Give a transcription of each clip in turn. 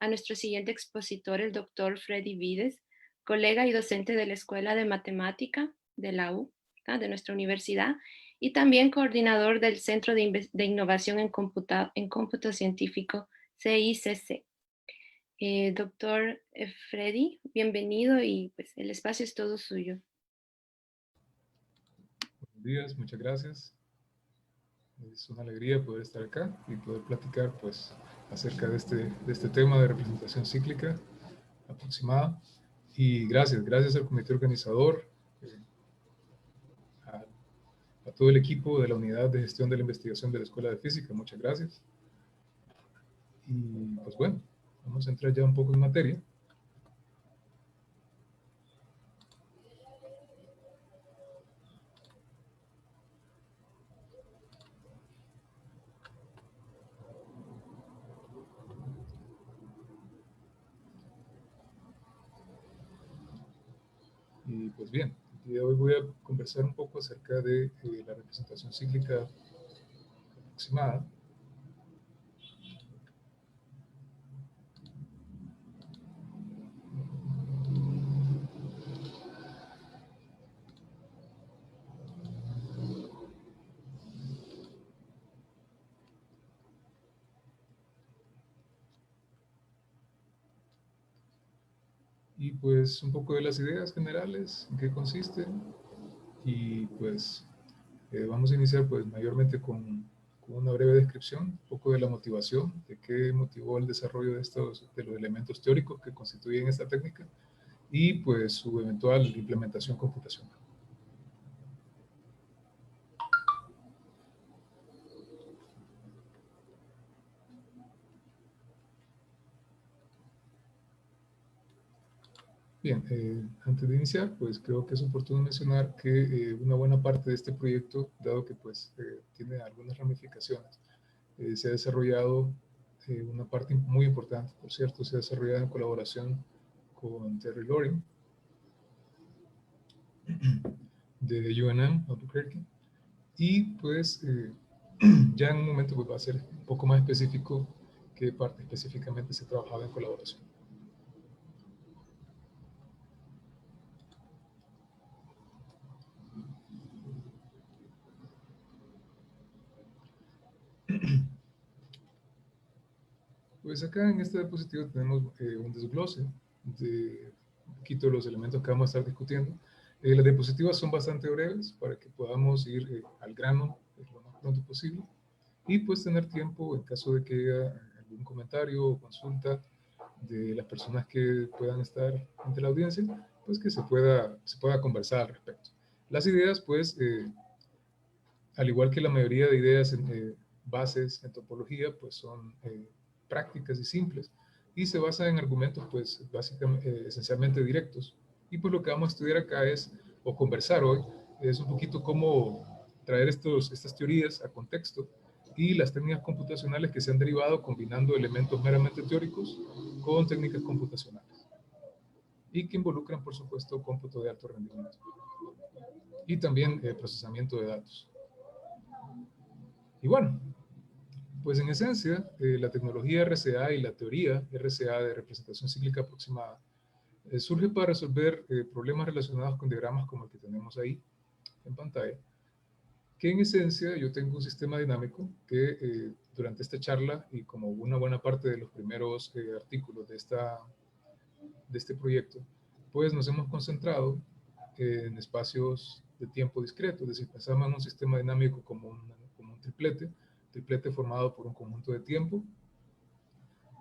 a nuestro siguiente expositor, el doctor Freddy Vides, colega y docente de la Escuela de Matemática de la U, ¿tá? De nuestra universidad, y también coordinador del Centro de Innovación en Cómputo Científico, CICC. Doctor Freddy, bienvenido y pues el espacio es todo suyo. Buenos días, muchas gracias. Es una alegría poder estar acá y poder platicar pues acerca de este tema de representación cíclica aproximada. Y gracias al comité organizador, a, a todo el equipo de la Unidad de Gestión de la Investigación de la Escuela de Física, muchas gracias. Y pues bueno, vamos a entrar ya un poco en materia. Y pues bien, el día de hoy voy a conversar un poco acerca de la representación cíclica aproximada. Y pues un poco de las ideas generales, en qué consisten. Y pues vamos a iniciar pues mayormente con una breve descripción, un poco de la motivación, de qué motivó el desarrollo de los elementos teóricos que constituyen esta técnica y pues su eventual implementación computacional. Bien, antes de iniciar, pues creo que es oportuno mencionar que una buena parte de este proyecto, dado que pues tiene algunas ramificaciones, se ha desarrollado una parte muy importante, por cierto, se ha desarrollado en colaboración con Terry Loring de UNM, Albuquerque, y pues ya en un momento pues, va a ser un poco más específico qué parte específicamente se trabajaba en colaboración. Pues acá en este diapositivo tenemos un desglose de un poquito de los elementos que vamos a estar discutiendo. Las diapositivas son bastante breves para que podamos ir al grano lo más pronto posible y pues tener tiempo en caso de que haya algún comentario o consulta de las personas que puedan estar ante la audiencia, pues que se pueda conversar al respecto. Las ideas, pues, al igual que la mayoría de ideas bases en topología, pues son prácticas y simples y se basan en argumentos, pues, básicamente, esencialmente directos. Y pues lo que vamos a estudiar acá es, o conversar hoy, es un poquito cómo traer estas teorías a contexto y las técnicas computacionales que se han derivado combinando elementos meramente teóricos con técnicas computacionales y que involucran, por supuesto, cómputo de alto rendimiento y también procesamiento de datos. Y bueno, pues en esencia, la tecnología RCA y la teoría RCA de representación cíclica aproximada surge para resolver problemas relacionados con diagramas como el que tenemos ahí en pantalla, que en esencia yo tengo un sistema dinámico que durante esta charla y como una buena parte de los primeros artículos de este proyecto, pues nos hemos concentrado en espacios de tiempo discreto, es decir, pensamos en un sistema dinámico como un triplete formado por un conjunto de tiempo,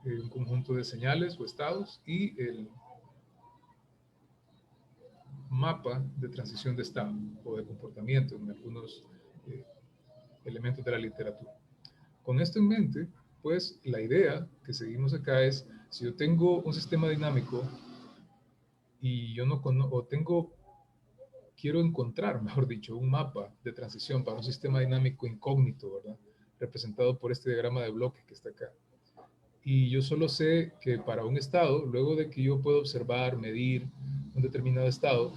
un conjunto de señales o estados y el mapa de transición de estado o de comportamiento en algunos elementos de la literatura. Con esto en mente, pues la idea que seguimos acá es, si yo tengo un sistema dinámico y yo no conozco, quiero encontrar, mejor dicho, un mapa de transición para un sistema dinámico incógnito, ¿verdad? Representado por este diagrama de bloques que está acá. Y yo solo sé que para un estado, luego de que yo puedo observar, medir un determinado estado,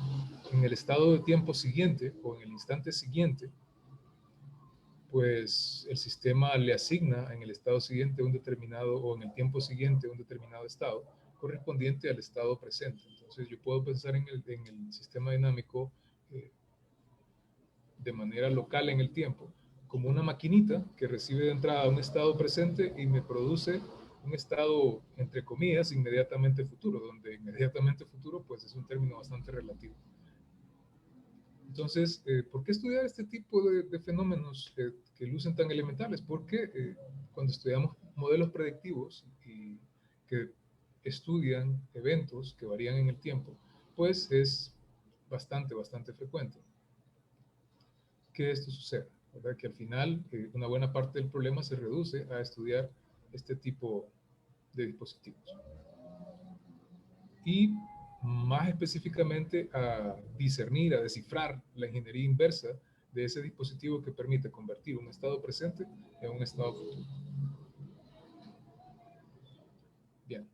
en el estado de tiempo siguiente o en el instante siguiente, pues el sistema le asigna en el estado siguiente un determinado, o en el tiempo siguiente un determinado estado, correspondiente al estado presente. Entonces yo puedo pensar en el sistema dinámico de manera local en el tiempo, como una maquinita que recibe de entrada un estado presente y me produce un estado, entre comillas, inmediatamente futuro, donde inmediatamente futuro pues es un término bastante relativo. Entonces, ¿por qué estudiar este tipo de fenómenos que lucen tan elementales? Porque cuando estudiamos modelos predictivos y que estudian eventos que varían en el tiempo, pues es bastante frecuente que esto suceda, ¿verdad? Que al final una buena parte del problema se reduce a estudiar este tipo de dispositivos. Y más específicamente a discernir, a descifrar la ingeniería inversa de ese dispositivo que permite convertir un estado presente en un estado futuro. Bien.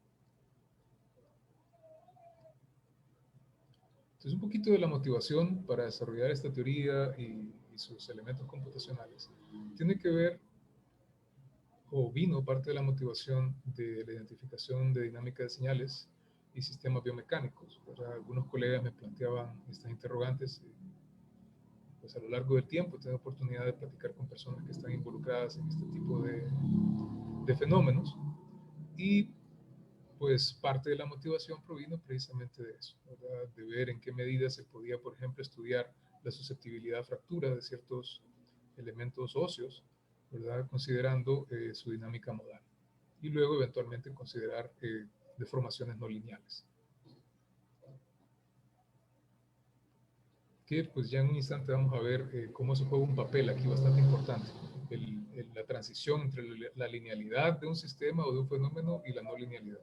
Entonces, un poquito de la motivación para desarrollar esta teoría y sus elementos computacionales tiene que ver, o vino parte de la motivación de la identificación de dinámica de señales y sistemas biomecánicos. ¿Verdad? Algunos colegas me planteaban estas interrogantes. Pues a lo largo del tiempo he tenido oportunidad de platicar con personas que están involucradas en este tipo de fenómenos, y pues parte de la motivación provino precisamente de eso, ¿verdad? De ver en qué medida se podía, por ejemplo, estudiar la susceptibilidad a fractura de ciertos elementos óseos, ¿verdad? Considerando su dinámica modal, y luego eventualmente considerar deformaciones no lineales. Que pues ya en un instante vamos a ver cómo se juega un papel aquí bastante importante, la transición entre la linealidad de un sistema o de un fenómeno y la no linealidad.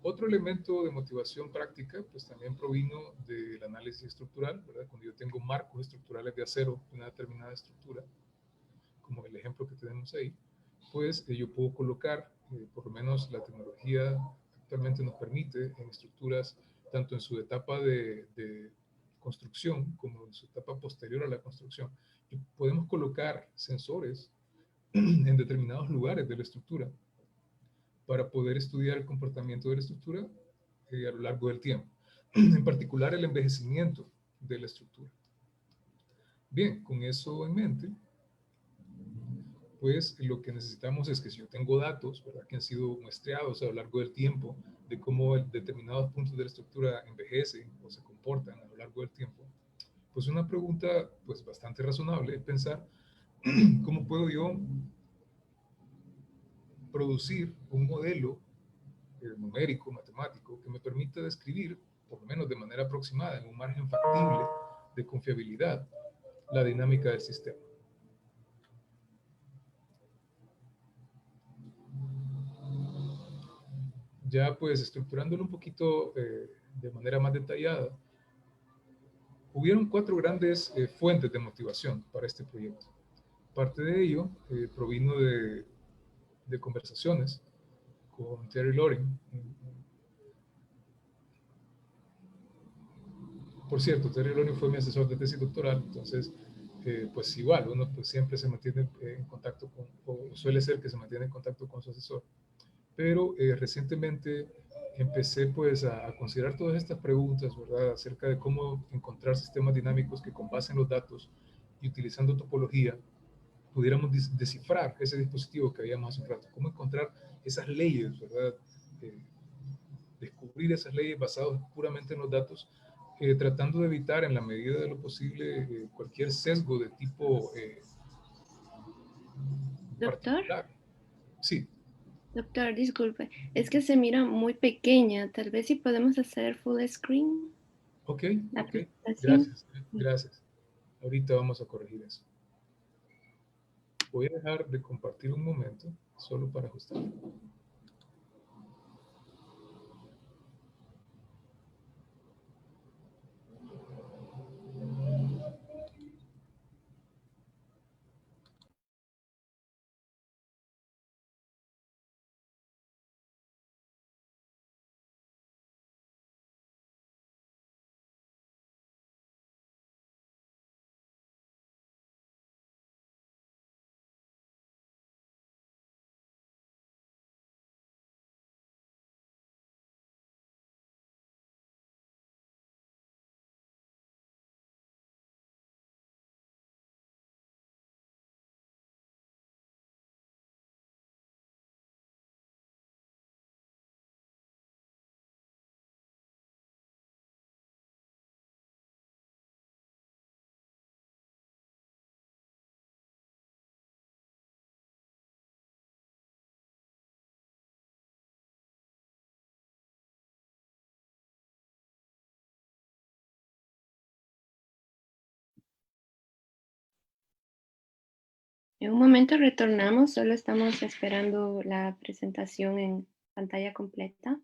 Otro elemento de motivación práctica pues también provino del análisis estructural, ¿verdad? Cuando yo tengo marcos estructurales de acero de una determinada estructura, como el ejemplo que tenemos ahí, pues yo puedo colocar, por lo menos la tecnología actualmente nos permite en estructuras, tanto en su etapa de construcción como en su etapa posterior a la construcción, y podemos colocar sensores en determinados lugares de la estructura para poder estudiar el comportamiento de la estructura a lo largo del tiempo, en particular el envejecimiento de la estructura. Bien, con eso en mente, pues lo que necesitamos es que si yo tengo datos, ¿verdad? Que han sido muestreados a lo largo del tiempo de cómo determinados puntos de la estructura envejecen o se comportan a lo largo del tiempo, pues una pregunta pues bastante razonable es pensar cómo puedo yo producir un modelo numérico, matemático, que me permita describir, por lo menos de manera aproximada, en un margen factible de confiabilidad, la dinámica del sistema. Ya pues estructurándolo un poquito de manera más detallada, hubieron 4 grandes fuentes de motivación para este proyecto. Parte de ello provino de conversaciones con Terry Loring. Por cierto, Terry Loring fue mi asesor de tesis doctoral, entonces pues igual, uno pues siempre se mantiene en contacto con, o suele ser que se mantiene en contacto con su asesor. Pero recientemente empecé pues a considerar todas estas preguntas, ¿verdad? Acerca de cómo encontrar sistemas dinámicos que con base en los datos y utilizando topología pudiéramos descifrar ese dispositivo que habíamos hace un rato, cómo encontrar esas leyes, ¿verdad? Eh, Descubrir esas leyes basadas puramente en los datos, tratando de evitar en la medida de lo posible cualquier sesgo de tipo Doctor, particular. Sí. doctor, disculpe, es que se mira muy pequeña. Tal vez si podemos hacer full screen Ok, la ok. presentación. Gracias, gracias. Ahorita vamos a corregir eso. Voy a dejar de compartir un momento, solo para ajustar. En un momento retornamos, solo estamos esperando la presentación en pantalla completa.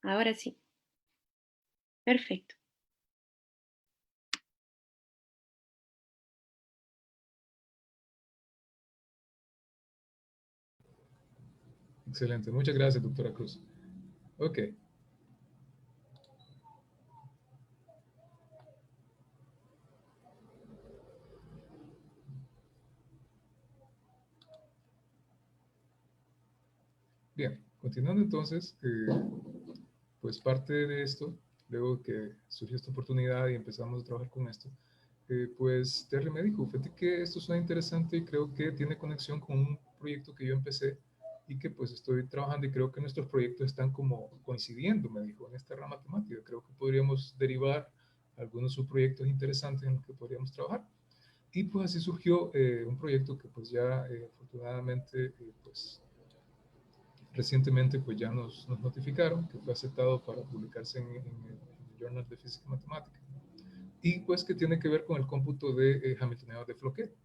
Ahora sí. Perfecto. Excelente. Muchas gracias, doctora Cruz. Ok. Bien, continuando entonces, pues parte de esto, luego que surgió esta oportunidad y empezamos a trabajar con esto, pues Terry me dijo, fíjate que esto suena interesante y creo que tiene conexión con un proyecto que yo empecé y que pues estoy trabajando y creo que nuestros proyectos están como coincidiendo, me dijo, en esta rama temática. Creo que podríamos derivar algunos subproyectos interesantes en los que podríamos trabajar. Y pues así surgió un proyecto que pues ya afortunadamente pues recientemente pues ya nos notificaron que fue aceptado para publicarse en el Journal de Física y Matemática y pues que tiene que ver con el cómputo de Hamiltoniano de Floquet,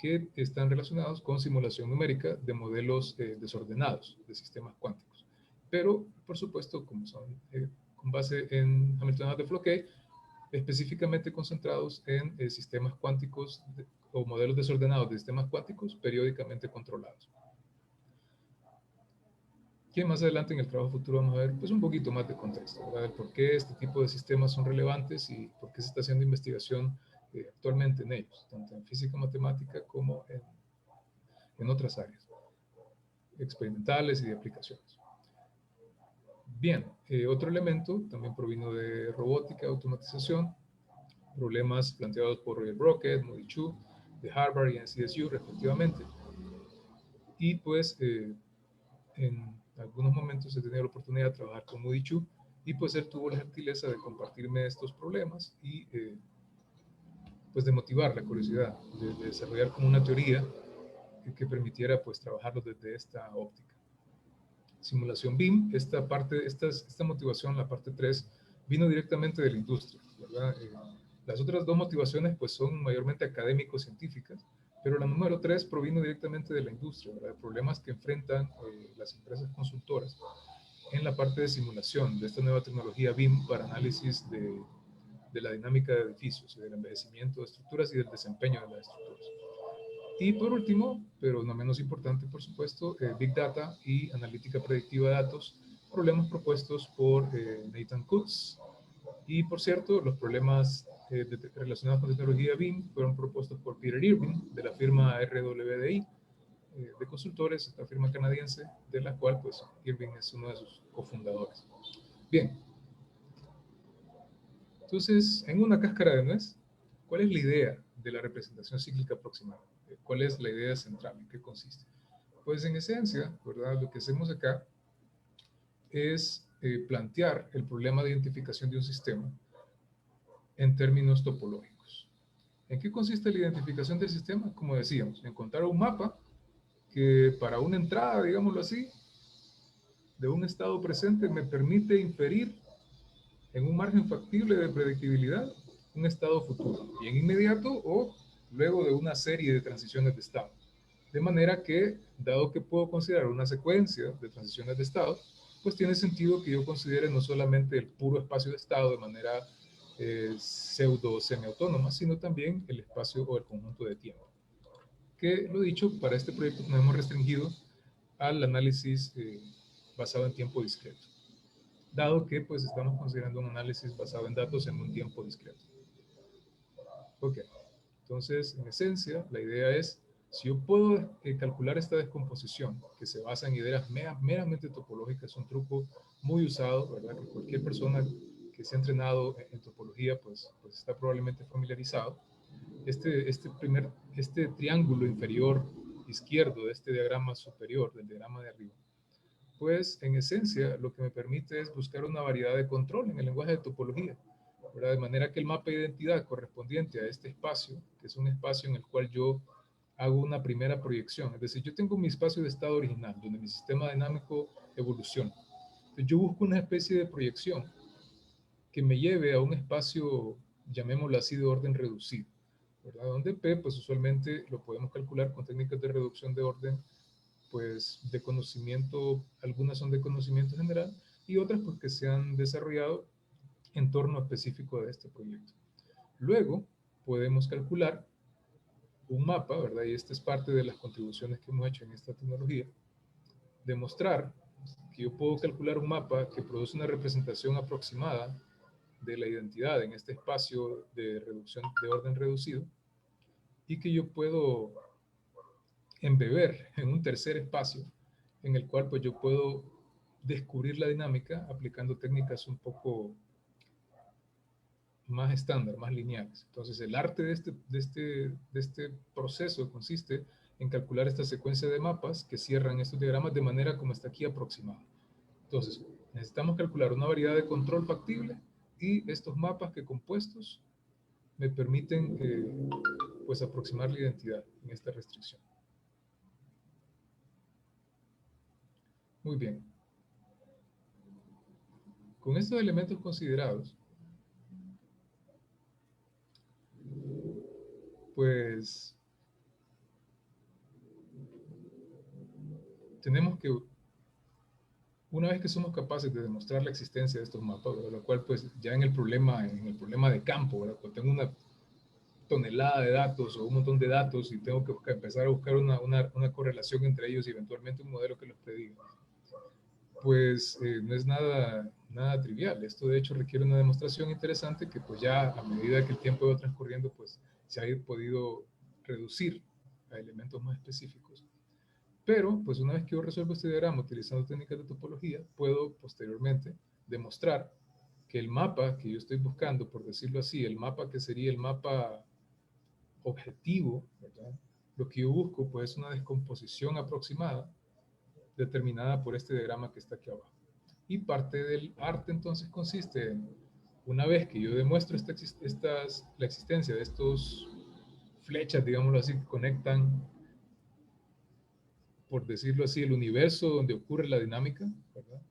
que están relacionados con simulación numérica de modelos desordenados de sistemas cuánticos. Pero, por supuesto, como son con base en Hamiltoniano de Floquet, específicamente concentrados en sistemas cuánticos o modelos desordenados de sistemas cuánticos periódicamente controlados. Que más adelante en el trabajo futuro vamos a ver pues un poquito más de contexto, ¿verdad? El por qué este tipo de sistemas son relevantes y por qué se está haciendo investigación actualmente en ellos, tanto en física matemática como en otras áreas experimentales y de aplicaciones. Bien, otro elemento también provino de robótica, automatización, problemas planteados por Roger Brockett, Moody Chu, de Harvard y NCSU respectivamente. Y pues en algunos momentos he tenido la oportunidad de trabajar con Moody Chu y pues él tuvo la gentileza de compartirme estos problemas y pues de motivar la curiosidad, de desarrollar como una teoría que permitiera pues trabajarlo desde esta óptica. Simulación BIM, esta motivación, la parte 3, vino directamente de la industria, ¿verdad? Las otras dos motivaciones pues son mayormente académico-científicas, pero la número 3 provino directamente de la industria, ¿verdad? Problemas que enfrentan las empresas consultoras en la parte de simulación de esta nueva tecnología BIM para análisis de la dinámica de edificios, del envejecimiento de estructuras y del desempeño de las estructuras. Y por último, pero no menos importante, por supuesto, Big Data y analítica predictiva de datos, problemas propuestos por Nathan Kutz. Y por cierto, los problemas relacionados con tecnología BIM fueron propuestos por Peter Irving, de la firma RWDI, de consultores, esta firma canadiense, de la cual pues Irving es uno de sus cofundadores. Bien, entonces, en una cáscara de nuez, ¿cuál es la idea de la representación cíclica aproximada? ¿Cuál es la idea central? ¿En qué consiste? Pues en esencia, ¿verdad? Lo que hacemos acá es plantear el problema de identificación de un sistema en términos topológicos. ¿En qué consiste la identificación del sistema? Como decíamos, encontrar un mapa que para una entrada, digámoslo así, de un estado presente me permite inferir en un margen factible de predictibilidad un estado futuro, bien inmediato o luego de una serie de transiciones de estado. De manera que, dado que puedo considerar una secuencia de transiciones de estado, pues tiene sentido que yo considere no solamente el puro espacio de estado de manera pseudo semiautónoma, sino también el espacio o el conjunto de tiempo. Que lo dicho, para este proyecto nos hemos restringido al análisis basado en tiempo discreto, dado que pues estamos considerando un análisis basado en datos en un tiempo discreto. Ok, entonces en esencia la idea es, si yo puedo calcular esta descomposición que se basa en ideas meramente topológicas, es un truco muy usado, ¿verdad? Que cualquier persona que se ha entrenado en topología pues está probablemente familiarizado. Este triángulo inferior izquierdo de este diagrama superior, del diagrama de arriba, pues en esencia lo que me permite es buscar una variedad de control en el lenguaje de topología, ¿verdad? De manera que el mapa de identidad correspondiente a este espacio, que es un espacio en el cual yo hago una primera proyección, es decir, yo tengo mi espacio de estado original, donde mi sistema dinámico evoluciona. Entonces yo busco una especie de proyección que me lleve a un espacio, llamémoslo así, de orden reducido, ¿verdad? Donde P, pues usualmente lo podemos calcular con técnicas de reducción de orden, pues de conocimiento, algunas son de conocimiento general y otras pues que se han desarrollado en torno específico de este proyecto. Luego podemos calcular un mapa, ¿verdad? Y esta es parte de las contribuciones que hemos hecho en esta tecnología, demostrar que yo puedo calcular un mapa que produce una representación aproximada de la identidad en este espacio de reducción de orden reducido y que yo puedo embeber en un tercer espacio en el cual pues yo puedo descubrir la dinámica aplicando técnicas un poco más estándar, más lineales. Entonces, el arte de este proceso consiste en calcular esta secuencia de mapas que cierran estos diagramas de manera como está aquí aproximada. Entonces, necesitamos calcular una variedad de control factible y estos mapas que compuestos me permiten pues aproximar la identidad en esta restricción. Muy bien. Con estos elementos considerados, pues tenemos que, una vez que somos capaces de demostrar la existencia de estos mapas, ¿verdad? Lo cual pues ya en el problema de campo, ¿verdad? Pues tengo una tonelada de datos o un montón de datos y tengo que empezar a buscar una correlación entre ellos y eventualmente un modelo que los prediga. Pues no es nada trivial. Esto de hecho requiere una demostración interesante que pues ya a medida que el tiempo va transcurriendo pues se ha podido reducir a elementos más específicos. Pero pues una vez que yo resuelvo este diagrama utilizando técnicas de topología, puedo posteriormente demostrar que el mapa que yo estoy buscando, por decirlo así, el mapa que sería el mapa objetivo, ¿verdad? Lo que yo busco pues es una descomposición aproximada determinada por este diagrama que está aquí abajo. Y parte del arte entonces consiste en, una vez que yo demuestro la existencia de estos flechas, digámoslo así, que conectan, por decirlo así, el universo donde ocurre la dinámica, ¿verdad?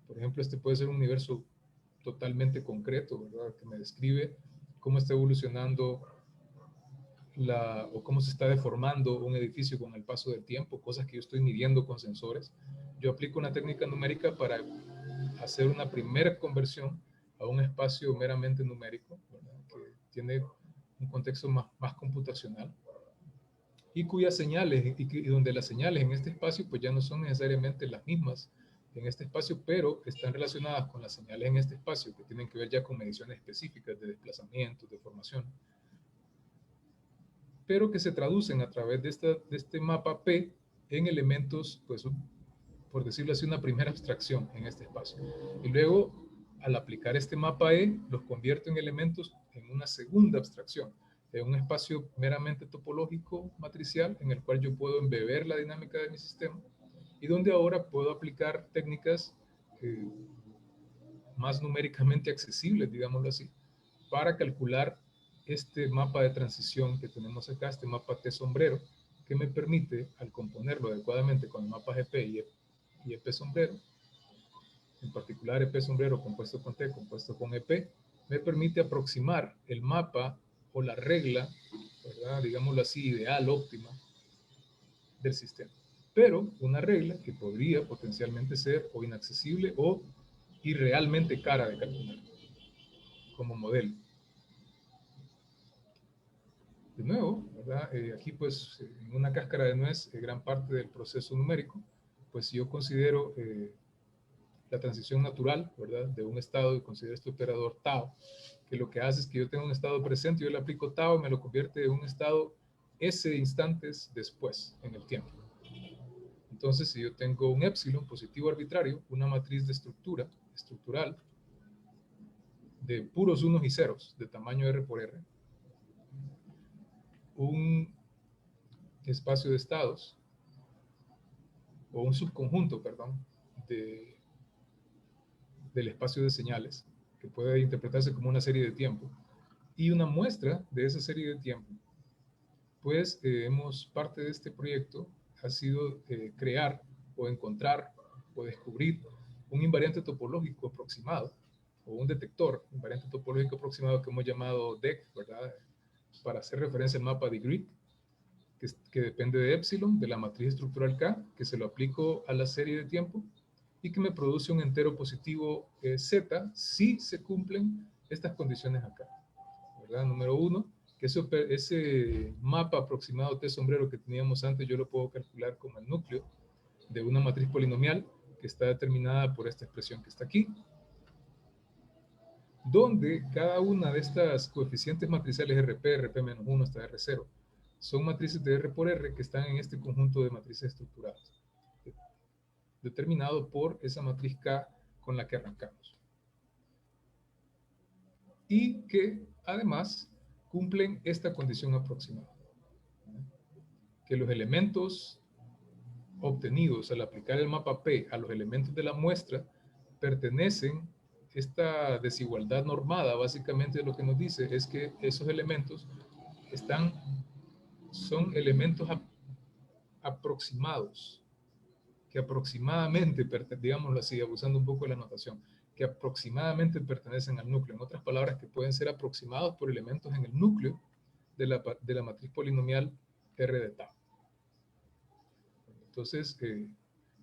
Por ejemplo, este puede ser un universo totalmente concreto, ¿verdad? Que me describe cómo está evolucionando o cómo se está deformando un edificio con el paso del tiempo, cosas que yo estoy midiendo con sensores. Yo aplico una técnica numérica para hacer una primera conversión a un espacio meramente numérico, ¿verdad? Que tiene un contexto más computacional y cuyas señales, y donde las señales en este espacio pues ya no son necesariamente las mismas en este espacio, pero están relacionadas con las señales en este espacio que tienen que ver ya con mediciones específicas de desplazamiento, de formación, pero que se traducen a través de este mapa P en elementos, pues, por decirlo así, una primera abstracción en este espacio. Y luego, al aplicar este mapa E, los convierto en elementos en una segunda abstracción, en un espacio meramente topológico matricial en el cual yo puedo embeber la dinámica de mi sistema y donde ahora puedo aplicar técnicas más numéricamente accesibles, digámoslo así, para calcular este mapa de transición que tenemos acá, este mapa T sombrero, que me permite, al componerlo adecuadamente con el mapa GP y EP sombrero, en particular EP sombrero compuesto con T, compuesto con EP, me permite aproximar el mapa o la regla, ¿verdad? Digámoslo así, ideal, óptima del sistema. Pero una regla que podría potencialmente ser o inaccesible o irrealmente cara de calcular como modelo. De nuevo, ¿verdad? Aquí pues en una cáscara de nuez, gran parte del proceso numérico, pues si yo considero la transición natural, ¿verdad? De un estado y considero este operador tau, que lo que hace es que yo tengo un estado presente, yo le aplico tau y me lo convierte en un estado S instantes después, en el tiempo. Entonces, si yo tengo un épsilon positivo arbitrario, una matriz de estructural, de puros unos y ceros, de tamaño R por R, un espacio de estados, o un subconjunto, perdón, del espacio de señales, que puede interpretarse como una serie de tiempo, y una muestra de esa serie de tiempo, pues parte de este proyecto ha sido crear o encontrar o descubrir un invariante topológico aproximado, o un detector invariante topológico aproximado que hemos llamado DEC, ¿verdad? para hacer referencia al mapa de grid, que depende de epsilon, de la matriz estructural K, que se lo aplico a la serie de tiempo, y que me produce un entero positivo Z si se cumplen estas condiciones acá, ¿verdad? Número uno, que ese mapa aproximado T sombrero que teníamos antes, yo lo puedo calcular como el núcleo de una matriz polinomial que está determinada por esta expresión que está aquí, donde cada una de estas coeficientes matriciales RP, RP-1 hasta R0, son matrices de R por R que están en este conjunto de matrices estructuradas, determinado por esa matriz K con la que arrancamos. Y que además cumplen esta condición aproximada, que los elementos obtenidos al aplicar el mapa P a los elementos de la muestra pertenecen, esta desigualdad normada básicamente lo que nos dice es que esos elementos son elementos aproximados, que aproximadamente, digámoslo así, abusando un poco de la notación, que aproximadamente pertenecen al núcleo. En otras palabras, que pueden ser aproximados por elementos en el núcleo de la matriz polinomial R de tau. Entonces,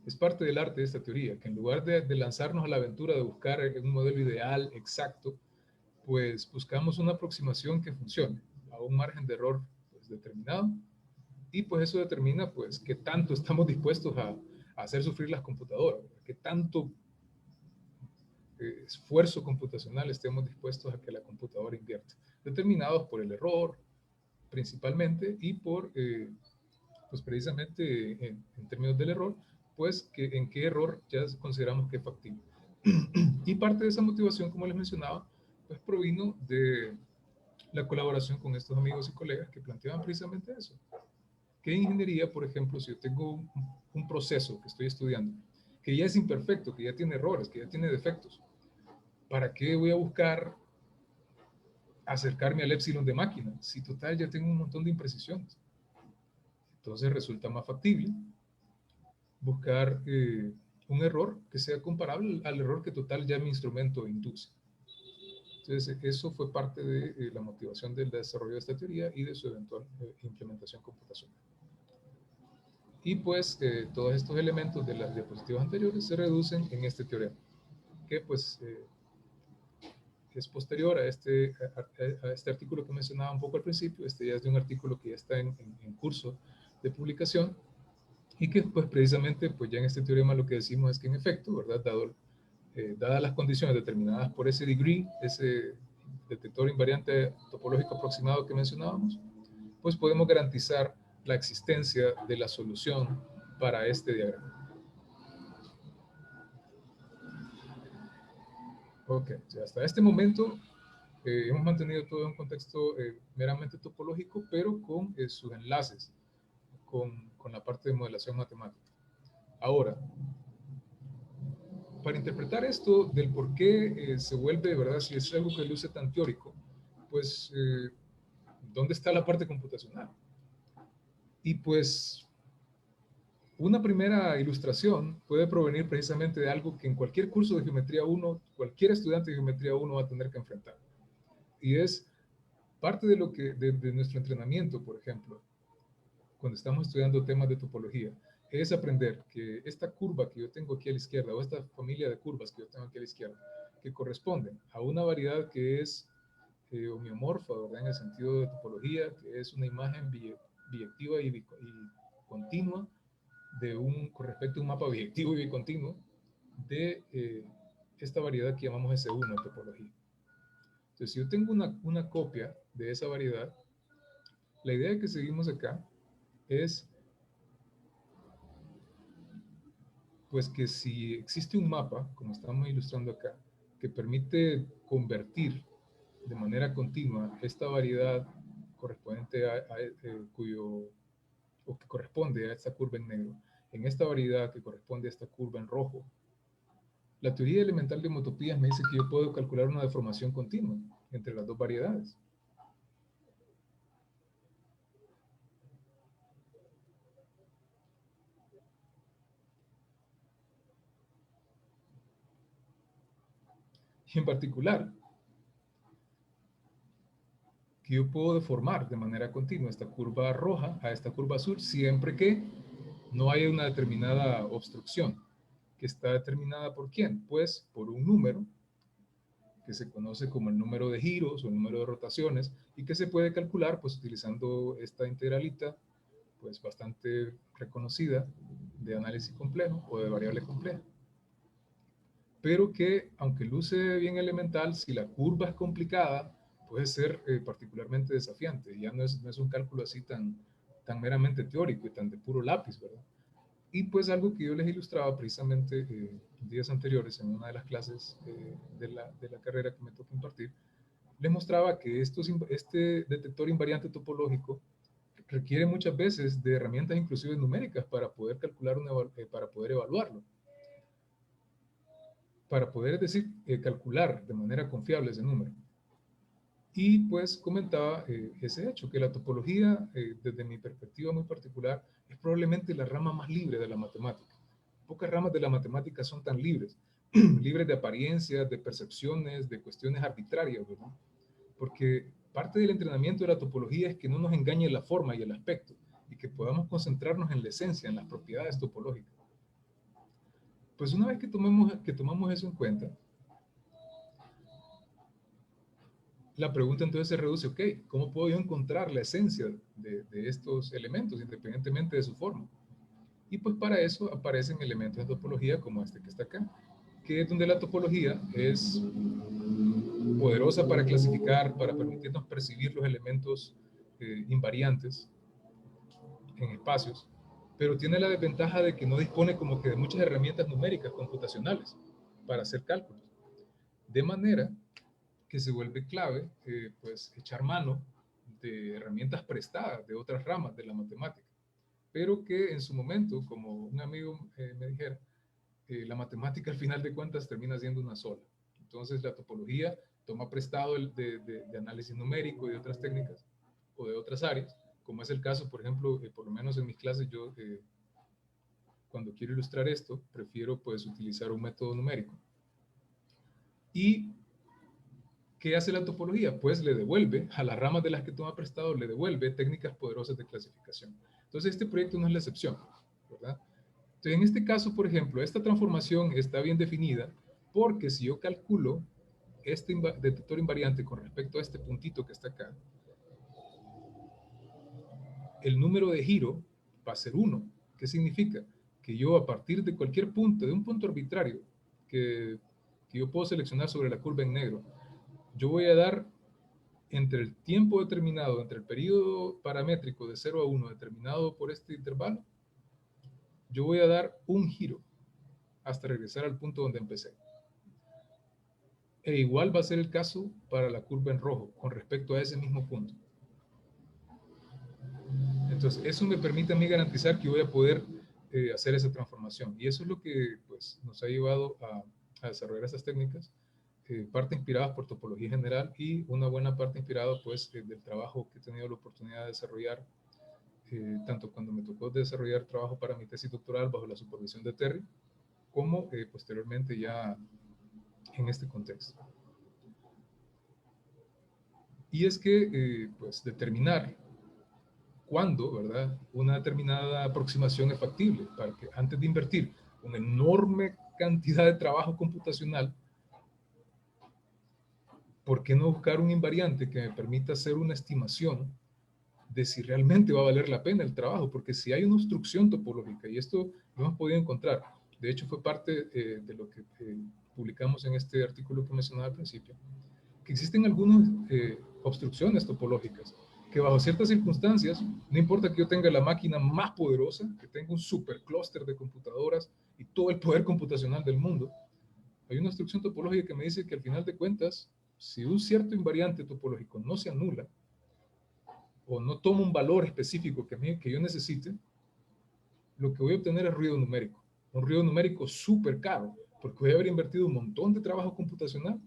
es parte del arte de esta teoría, que en lugar de lanzarnos a la aventura de buscar un modelo ideal exacto, pues buscamos una aproximación que funcione a un margen de error pues, determinado, y pues eso determina pues qué tanto estamos dispuestos a hacer sufrir las computadoras, qué tanto esfuerzo computacional estemos dispuestos a que la computadora invierta, determinados por el error principalmente y por, pues precisamente en términos del error, pues en qué error ya consideramos que es factible. Y parte de esa motivación, como les mencionaba, pues provino de la colaboración con estos amigos y colegas que planteaban precisamente eso. ¿Qué ingeniería, por ejemplo, si yo tengo un proceso que estoy estudiando, que ya es imperfecto, que ya tiene errores, que ya tiene defectos, ¿para qué voy a buscar acercarme al epsilon de máquina? Si total ya tengo un montón de imprecisiones. Entonces resulta más factible buscar un error que sea comparable al error que total ya mi instrumento induce. Entonces eso fue parte de la motivación del desarrollo de esta teoría y de su eventual implementación computacional. Y pues todos estos elementos de las diapositivas anteriores se reducen en este teorema, que pues es posterior a este artículo que mencionaba un poco al principio. Este ya es de un artículo que ya está en curso de publicación, y que pues precisamente pues ya en este teorema lo que decimos es que en efecto, ¿verdad? Dadas las condiciones determinadas por ese degree, ese detector invariante topológico aproximado que mencionábamos, pues podemos garantizar la existencia de la solución para este diagrama. Ok, hasta este momento hemos mantenido todo en un contexto meramente topológico, pero con sus enlaces con la parte de modelación matemática. Ahora, para interpretar esto del por qué se vuelve, ¿verdad? Si es algo que luce tan teórico, pues, ¿dónde está la parte computacional? Y pues, una primera ilustración puede provenir precisamente de algo que en cualquier curso de Geometría 1, cualquier estudiante de Geometría 1 va a tener que enfrentar. Y es parte de de nuestro entrenamiento, por ejemplo, cuando estamos estudiando temas de topología, es aprender que esta curva que yo tengo aquí a la izquierda, o esta familia de curvas que yo tengo aquí a la izquierda, que corresponden a una variedad que es homeomorfa, ¿verdad? En el sentido de topología, que es una imagen biyectiva y continua con respecto a un mapa biyectivo y bicontinuo de esta variedad que llamamos S1 en topología. Entonces, si yo tengo una copia de esa variedad, la idea que seguimos acá es pues que si existe un mapa, como estamos ilustrando acá, que permite convertir de manera continua esta variedad correspondiente o que corresponde a esta curva en negro, en esta variedad que corresponde a esta curva en rojo, la teoría elemental de homotopías me dice que yo puedo calcular una deformación continua entre las dos variedades. Y en particular, que yo puedo deformar de manera continua esta curva roja a esta curva azul siempre que no haya una determinada obstrucción, que está determinada por quién, pues por un número que se conoce como el número de giros o el número de rotaciones y que se puede calcular pues utilizando esta integralita pues bastante reconocida de análisis complejo o de variable compleja. Pero que aunque luce bien elemental, si la curva es complicada, puede ser particularmente desafiante. Ya no es un cálculo así tan meramente teórico y tan de puro lápiz, ¿verdad? Y pues algo que yo les ilustraba precisamente días anteriores en una de las clases de la carrera que me toca impartir, les mostraba que este detector invariante topológico requiere muchas veces de herramientas inclusive numéricas para poder calcular, para poder evaluarlo. Para poder, es decir, calcular de manera confiable ese número. Y pues comentaba ese hecho, que la topología, desde mi perspectiva muy particular, es probablemente la rama más libre de la matemática. Pocas ramas de la matemática son tan libres, libres de apariencias, de percepciones, de cuestiones arbitrarias, ¿verdad? Porque parte del entrenamiento de la topología es que no nos engañe la forma y el aspecto, y que podamos concentrarnos en la esencia, en las propiedades topológicas. Pues una vez que tomamos eso en cuenta, la pregunta entonces se reduce, ok, ¿cómo puedo yo encontrar la esencia de estos elementos, independientemente de su forma? Y pues para eso aparecen elementos de topología como este que está acá, que es donde la topología es poderosa para clasificar, para permitirnos percibir los elementos invariantes en espacios, pero tiene la desventaja de que no dispone como que de muchas herramientas numéricas computacionales para hacer cálculos. De manera que se vuelve clave, pues, echar mano de herramientas prestadas de otras ramas de la matemática, pero que en su momento, como un amigo me dijera, la matemática al final de cuentas termina siendo una sola. Entonces la topología toma prestado de análisis numérico y de otras técnicas o de otras áreas, como es el caso, por ejemplo, por lo menos en mis clases yo, cuando quiero ilustrar esto, prefiero pues utilizar un método numérico. Y ¿qué hace la topología? Pues le devuelve a las ramas de las que toma prestado, le devuelve técnicas poderosas de clasificación. Entonces este proyecto no es la excepción, ¿verdad? Entonces en este caso, por ejemplo, esta transformación está bien definida porque si yo calculo este detector invariante con respecto a este puntito que está acá, el número de giro va a ser 1. ¿Qué significa? Que yo a partir de cualquier punto, de un punto arbitrario que yo puedo seleccionar sobre la curva en negro, yo voy a dar entre el tiempo determinado, entre el periodo paramétrico de 0 a 1 determinado por este intervalo, yo voy a dar un giro hasta regresar al punto donde empecé. E igual va a ser el caso para la curva en rojo con respecto a ese mismo punto. Entonces, eso me permite a mí garantizar que voy a poder hacer esa transformación. Y eso es lo que pues, nos ha llevado a desarrollar esas técnicas, parte inspiradas por topología general y una buena parte inspirada pues, del trabajo que he tenido la oportunidad de desarrollar, tanto cuando me tocó desarrollar trabajo para mi tesis doctoral bajo la supervisión de Terry, como posteriormente ya en este contexto. Y es que pues, determinar cuándo, ¿verdad? Una determinada aproximación es factible, para que antes de invertir una enorme cantidad de trabajo computacional, ¿por qué no buscar un invariante que me permita hacer una estimación de si realmente va a valer la pena el trabajo? Porque si hay una obstrucción topológica, y esto lo hemos podido encontrar, de hecho fue parte de lo que publicamos en este artículo que mencionaba al principio, que existen algunas obstrucciones topológicas que bajo ciertas circunstancias, no importa que yo tenga la máquina más poderosa, que tenga un superclúster de computadoras y todo el poder computacional del mundo, hay una obstrucción topológica que me dice que al final de cuentas, si un cierto invariante topológico no se anula o no toma un valor específico que yo necesite, lo que voy a obtener es ruido numérico. Un ruido numérico súper caro, porque voy a haber invertido un montón de trabajo computacional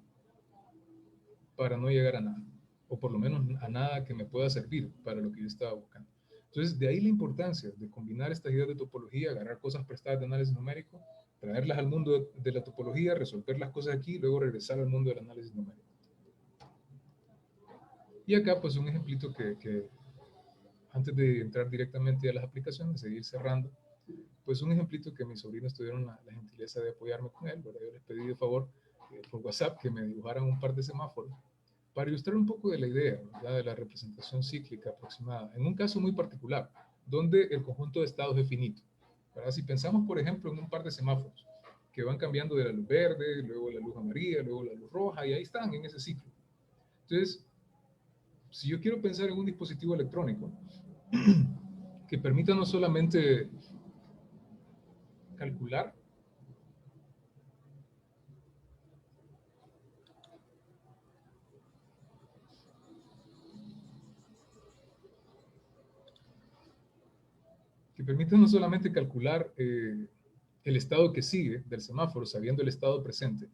para no llegar a nada, o por lo menos a nada que me pueda servir para lo que yo estaba buscando. Entonces, de ahí la importancia de combinar estas ideas de topología, agarrar cosas prestadas de análisis numérico, traerlas al mundo de la topología, resolver las cosas aquí y luego regresar al mundo del análisis numérico. Y acá pues un ejemplito que antes de entrar directamente a las aplicaciones, seguir cerrando, pues un ejemplito que mis sobrinos tuvieron la gentileza de apoyarme con él, ¿verdad? Yo les pedí de favor por WhatsApp que me dibujaran un par de semáforos para ilustrar un poco de la idea, ¿verdad? De la representación cíclica aproximada, en un caso muy particular, donde el conjunto de estados es finito, ¿verdad? Si pensamos, por ejemplo, en un par de semáforos que van cambiando de la luz verde, luego la luz amarilla, luego la luz roja, y ahí están en ese ciclo. Entonces, si yo quiero pensar en un dispositivo electrónico que permita no solamente calcular, el estado que sigue del semáforo, sabiendo el estado presente,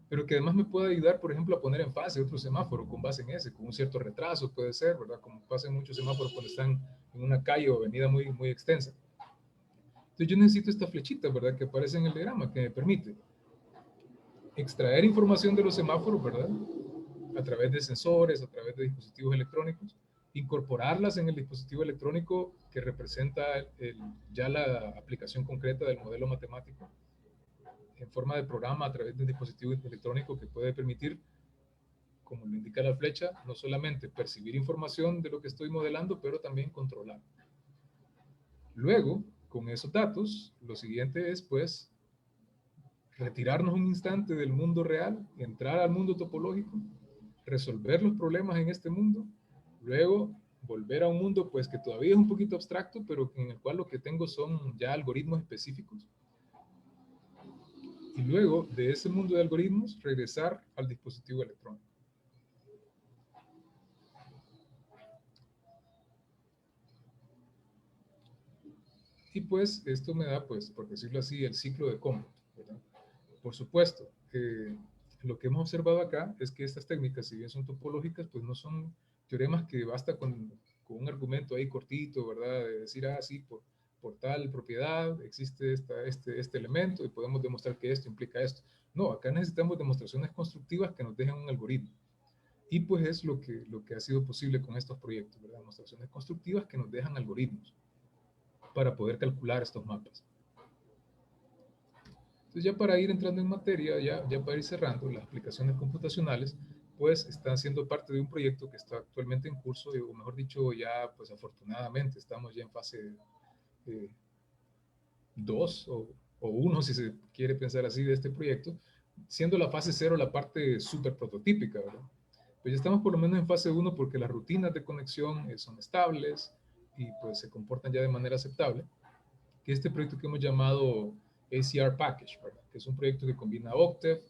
pero que además me pueda ayudar, por ejemplo, a poner en fase otro semáforo con base en ese, con un cierto retraso puede ser, ¿verdad? Como pasa en muchos semáforos cuando están en una calle o avenida muy, muy extensa. Entonces yo necesito esta flechita, ¿verdad? Que aparece en el diagrama, que me permite extraer información de los semáforos, ¿verdad? A través de sensores, a través de dispositivos electrónicos, incorporarlas en el dispositivo electrónico que representa ya la aplicación concreta del modelo matemático en forma de programa a través de un dispositivo electrónico que puede permitir, como lo indica la flecha, no solamente percibir información de lo que estoy modelando, pero también controlar. Luego, con esos datos, lo siguiente es, pues, retirarnos un instante del mundo real, entrar al mundo topológico, resolver los problemas en este mundo, luego volver a un mundo pues que todavía es un poquito abstracto, pero en el cual lo que tengo son ya algoritmos específicos. Y luego de ese mundo de algoritmos, regresar al dispositivo electrónico. Y pues esto me da, pues, por decirlo así, el ciclo de cómputo, ¿verdad? Por supuesto, lo que hemos observado acá es que estas técnicas, si bien son topológicas, pues no son teoremas que basta con un argumento ahí cortito, ¿verdad? De decir, ah, sí, por tal propiedad existe este elemento y podemos demostrar que esto implica esto. No, acá necesitamos demostraciones constructivas que nos dejen un algoritmo. Y pues es lo que ha sido posible con estos proyectos, ¿verdad? Demostraciones constructivas que nos dejan algoritmos para poder calcular estos mapas. Entonces ya para ir entrando en materia, ya para ir cerrando, las aplicaciones computacionales pues están siendo parte de un proyecto que está actualmente en curso, o mejor dicho, ya pues afortunadamente estamos ya en fase 2 o 1, si se quiere pensar así, de este proyecto, siendo la fase 0 la parte súper prototípica, ¿verdad? Pues ya estamos por lo menos en fase 1 porque las rutinas de conexión son estables y pues se comportan ya de manera aceptable, que este proyecto que hemos llamado ACR Package, ¿verdad? Que es un proyecto que combina Octave,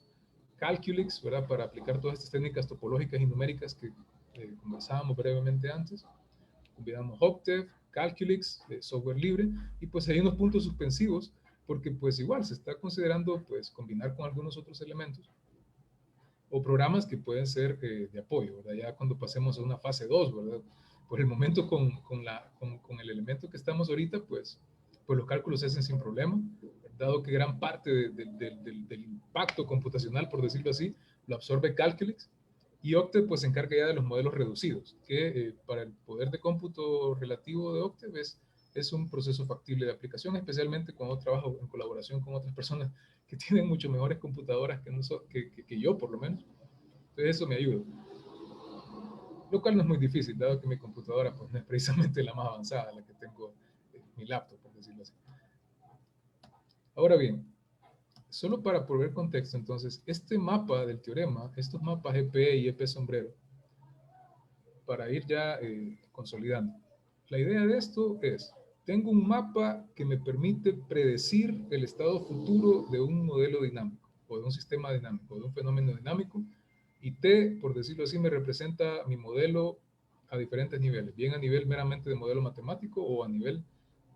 Calculix, ¿verdad? Para aplicar todas estas técnicas topológicas y numéricas que conversábamos brevemente antes. Combinamos Octave, Calculix, software libre, y pues hay unos puntos suspensivos, porque pues igual se está considerando pues combinar con algunos otros elementos o programas que pueden ser de apoyo, ¿verdad? Ya cuando pasemos a una fase 2, ¿verdad? Por el momento con el elemento que estamos ahorita, pues los cálculos se hacen sin problema, dado que gran parte del impacto computacional, por decirlo así, lo absorbe Calculix, y Octave pues se encarga ya de los modelos reducidos, que para el poder de cómputo relativo de Octave es un proceso factible de aplicación, especialmente cuando trabajo en colaboración con otras personas que tienen mucho mejores computadoras que yo, por lo menos. Entonces eso me ayuda. Lo cual no es muy difícil, dado que mi computadora pues, no es precisamente la más avanzada, la que tengo en mi laptop, por decirlo así. Ahora bien, solo para proveer contexto, entonces, este mapa del teorema, estos mapas EP y EP sombrero, para ir ya consolidando. La idea de esto es, tengo un mapa que me permite predecir el estado futuro de un modelo dinámico, o de un sistema dinámico, de un fenómeno dinámico, y T, por decirlo así, me representa mi modelo a diferentes niveles, bien a nivel meramente de modelo matemático o a nivel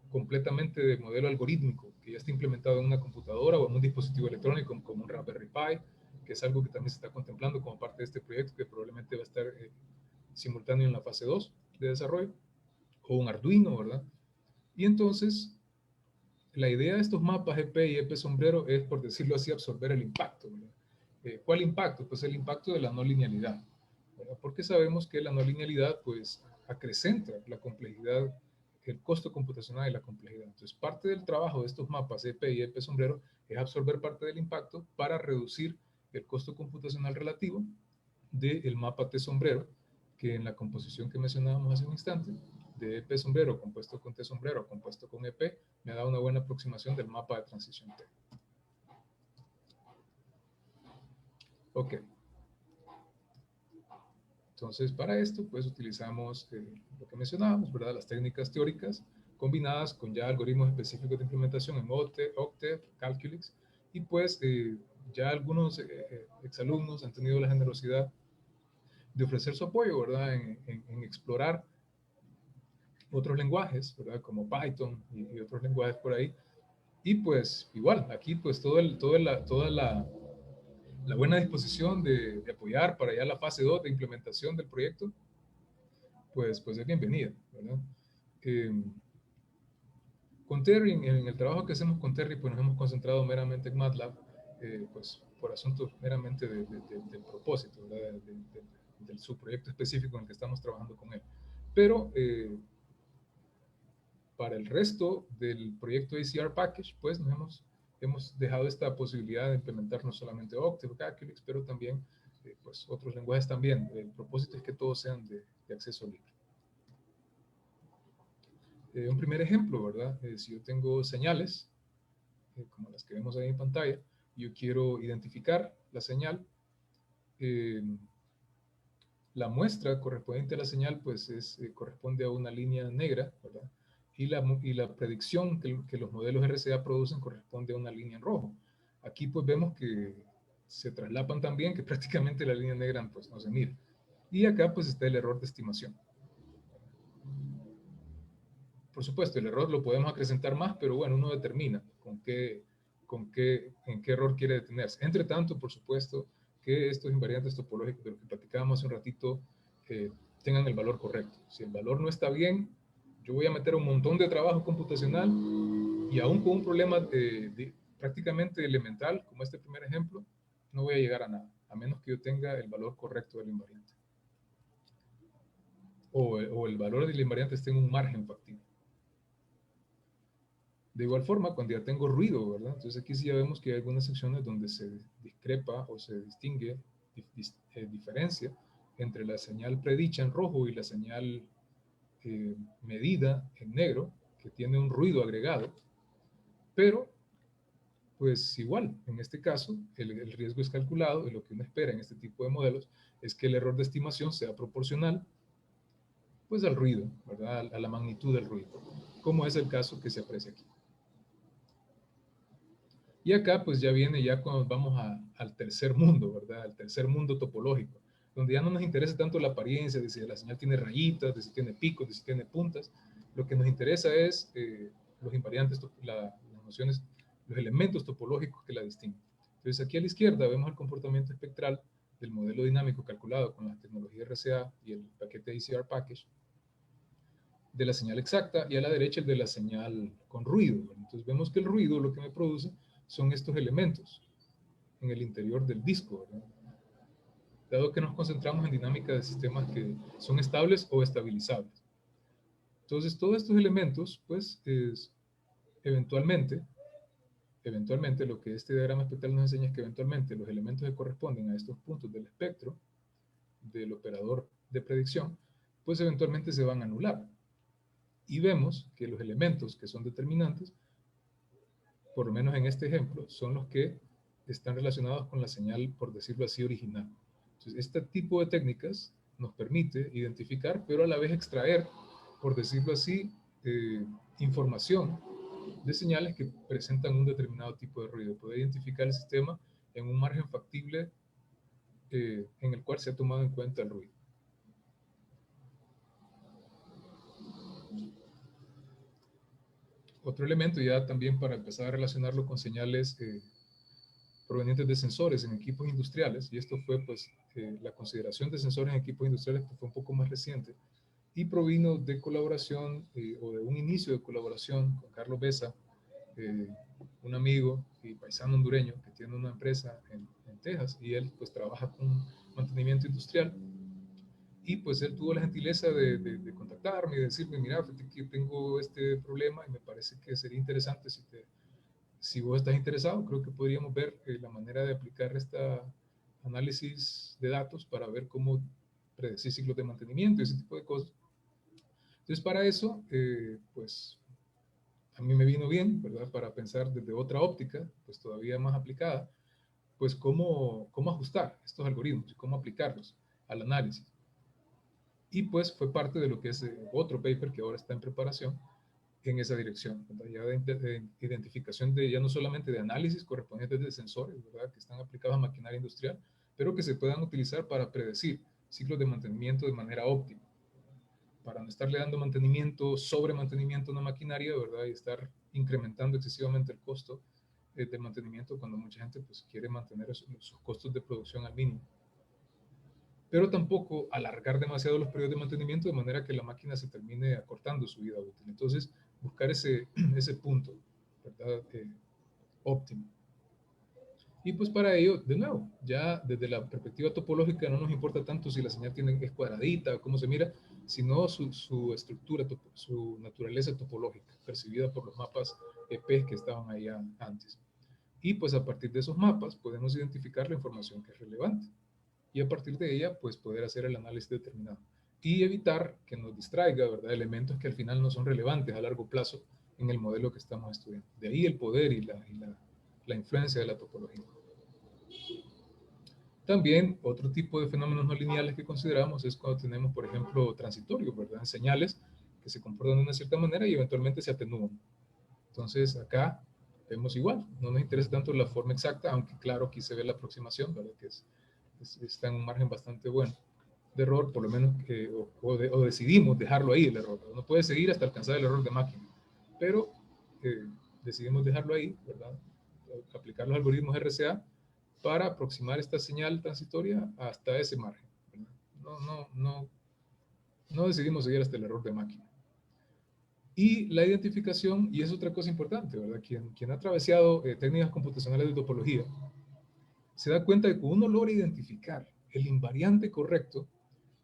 completamente de modelo algorítmico, que ya está implementado en una computadora o en un dispositivo electrónico como un Raspberry Pi, que es algo que también se está contemplando como parte de este proyecto, que probablemente va a estar simultáneo en la fase 2 de desarrollo, o un Arduino, ¿verdad? Y entonces, la idea de estos mapas EP y EP sombrero es, por decirlo así, absorber el impacto, ¿verdad? ¿Cuál impacto? Pues el impacto de la no linealidad. ¿verdad? Porque sabemos que la no linealidad pues acrecenta la complejidad, el costo computacional y la complejidad. Entonces, parte del trabajo de estos mapas EP y EP sombrero es absorber parte del impacto para reducir el costo computacional relativo del mapa T sombrero, que en la composición que mencionábamos hace un instante, de EP sombrero compuesto con T sombrero compuesto con EP, me da una buena aproximación del mapa de transición T. Ok. Entonces, para esto, pues utilizamos lo que mencionábamos, ¿verdad? Las técnicas teóricas combinadas con ya algoritmos específicos de implementación en Octave, Calculix, y pues ya algunos exalumnos han tenido la generosidad de ofrecer su apoyo, ¿verdad? En explorar otros lenguajes, ¿verdad? Como Python y otros lenguajes por ahí. Y pues igual, aquí pues toda la buena disposición de apoyar para ya la fase 2 de implementación del proyecto, pues es bienvenida, ¿verdad? Eh, con Terry, en el trabajo que hacemos con Terry, pues nos hemos concentrado meramente en MATLAB, pues por asuntos meramente del propósito, ¿verdad? De su proyecto específico en el que estamos trabajando con él. Pero para el resto del proyecto ACR Package, pues hemos dejado esta posibilidad de implementar no solamente Octave, Calculix, pero también pues otros lenguajes también. El propósito es que todos sean de acceso libre. Un primer ejemplo, ¿verdad? Si yo tengo señales, como las que vemos ahí en pantalla, yo quiero identificar la señal, la muestra correspondiente a la señal, pues corresponde a una línea negra, ¿verdad? Y la predicción que los modelos RCA producen corresponde a una línea en rojo. Aquí pues vemos que se traslapan también, que prácticamente la línea negra pues no se mide. Y acá pues está el error de estimación. Por supuesto, el error lo podemos acrecentar más, pero bueno, uno determina en qué error quiere detenerse. Entre tanto, por supuesto, que estos invariantes topológicos de los que platicábamos hace un ratito tengan el valor correcto. Si el valor no está bien, yo voy a meter un montón de trabajo computacional y aún con un problema prácticamente elemental, como este primer ejemplo, no voy a llegar a nada, a menos que yo tenga el valor correcto del invariante. O el valor del invariante esté en un margen factible. De igual forma, cuando ya tengo ruido, ¿verdad? Entonces aquí sí ya vemos que hay algunas secciones donde se discrepa o se distingue, diferencia entre la señal predicha en rojo y la señal medida en negro, que tiene un ruido agregado, pero pues igual, en este caso, el riesgo es calculado y lo que uno espera en este tipo de modelos es que el error de estimación sea proporcional pues al ruido, ¿verdad? A la magnitud del ruido, como es el caso que se aprecia aquí. Y acá pues ya viene ya cuando vamos al tercer mundo, ¿verdad? Al tercer mundo topológico, donde ya no nos interesa tanto la apariencia de si la señal tiene rayitas, de si tiene picos, de si tiene puntas. Lo que nos interesa es los invariantes, las nociones, los elementos topológicos que la distinguen. Entonces aquí a la izquierda vemos el comportamiento espectral del modelo dinámico calculado con la tecnología RCA y el paquete ACR Package de la señal exacta, y a la derecha el de la señal con ruido. Entonces vemos que el ruido lo que me produce son estos elementos en el interior del disco, ¿verdad? Dado que nos concentramos en dinámica de sistemas que son estables o estabilizables. Entonces todos estos elementos, pues eventualmente lo que este diagrama espectral nos enseña es que eventualmente los elementos que corresponden a estos puntos del espectro del operador de predicción, pues eventualmente se van a anular. Y vemos que los elementos que son determinantes, por lo menos en este ejemplo, son los que están relacionados con la señal, por decirlo así, original. Entonces, este tipo de técnicas nos permite identificar, pero a la vez extraer, por decirlo así, información de señales que presentan un determinado tipo de ruido. Poder identificar el sistema en un margen factible en el cual se ha tomado en cuenta el ruido. Otro elemento ya también para empezar a relacionarlo con señales provenientes de sensores en equipos industriales, y esto fue pues la consideración de sensores en equipos industriales que fue un poco más reciente, y provino de colaboración o de un inicio de colaboración con Carlos Besa, un amigo y paisano hondureño que tiene una empresa en Texas, y él pues trabaja con mantenimiento industrial, Y pues él tuvo la gentileza de contactarme y decirme, mira, fíjate que tengo este problema y me parece que sería interesante si vos estás interesado, creo que podríamos ver la manera de aplicar este análisis de datos para ver cómo predecir ciclos de mantenimiento y ese tipo de cosas. Entonces, para eso, pues a mí me vino bien, ¿verdad? Para pensar desde otra óptica, pues todavía más aplicada, pues cómo ajustar estos algoritmos y cómo aplicarlos al análisis. Y pues fue parte de lo que es otro paper que ahora está en preparación en esa dirección, ¿verdad? Ya de identificación ya no solamente de análisis correspondientes de sensores, ¿verdad? Que están aplicados a maquinaria industrial, pero que se puedan utilizar para predecir ciclos de mantenimiento de manera óptima, para no estarle dando mantenimiento, sobre mantenimiento a una maquinaria, ¿verdad? Y estar incrementando excesivamente el costo de mantenimiento cuando mucha gente pues quiere mantener sus costos de producción al mínimo. Pero tampoco alargar demasiado los periodos de mantenimiento de manera que la máquina se termine acortando su vida útil. Entonces, buscar ese punto, ¿verdad? Óptimo. Y pues para ello, de nuevo, ya desde la perspectiva topológica no nos importa tanto si la señal es cuadradita o cómo se mira, sino su estructura, su naturaleza topológica, percibida por los mapas EP que estaban ahí antes. Y pues a partir de esos mapas podemos identificar la información que es relevante. Y a partir de ella, pues poder hacer el análisis determinado. Y evitar que nos distraiga, ¿verdad? Elementos que al final no son relevantes a largo plazo en el modelo que estamos estudiando. De ahí el poder y la influencia de la topología. También otro tipo de fenómenos no lineales que consideramos es cuando tenemos, por ejemplo, transitorios, ¿verdad? Señales que se comportan de una cierta manera y eventualmente se atenúan. Entonces acá vemos igual, no nos interesa tanto la forma exacta, aunque claro, aquí se ve la aproximación, ¿verdad? Que está en un margen bastante bueno de error, por lo menos, o decidimos dejarlo ahí el error. No puede seguir hasta alcanzar el error de máquina, pero decidimos dejarlo ahí, ¿verdad? Aplicar los algoritmos RCA para aproximar esta señal transitoria hasta ese margen, ¿verdad? No decidimos seguir hasta el error de máquina. Y la identificación, y es otra cosa importante, ¿verdad? Quien ha traveseado técnicas computacionales de topología, se da cuenta de que uno logra identificar el invariante correcto,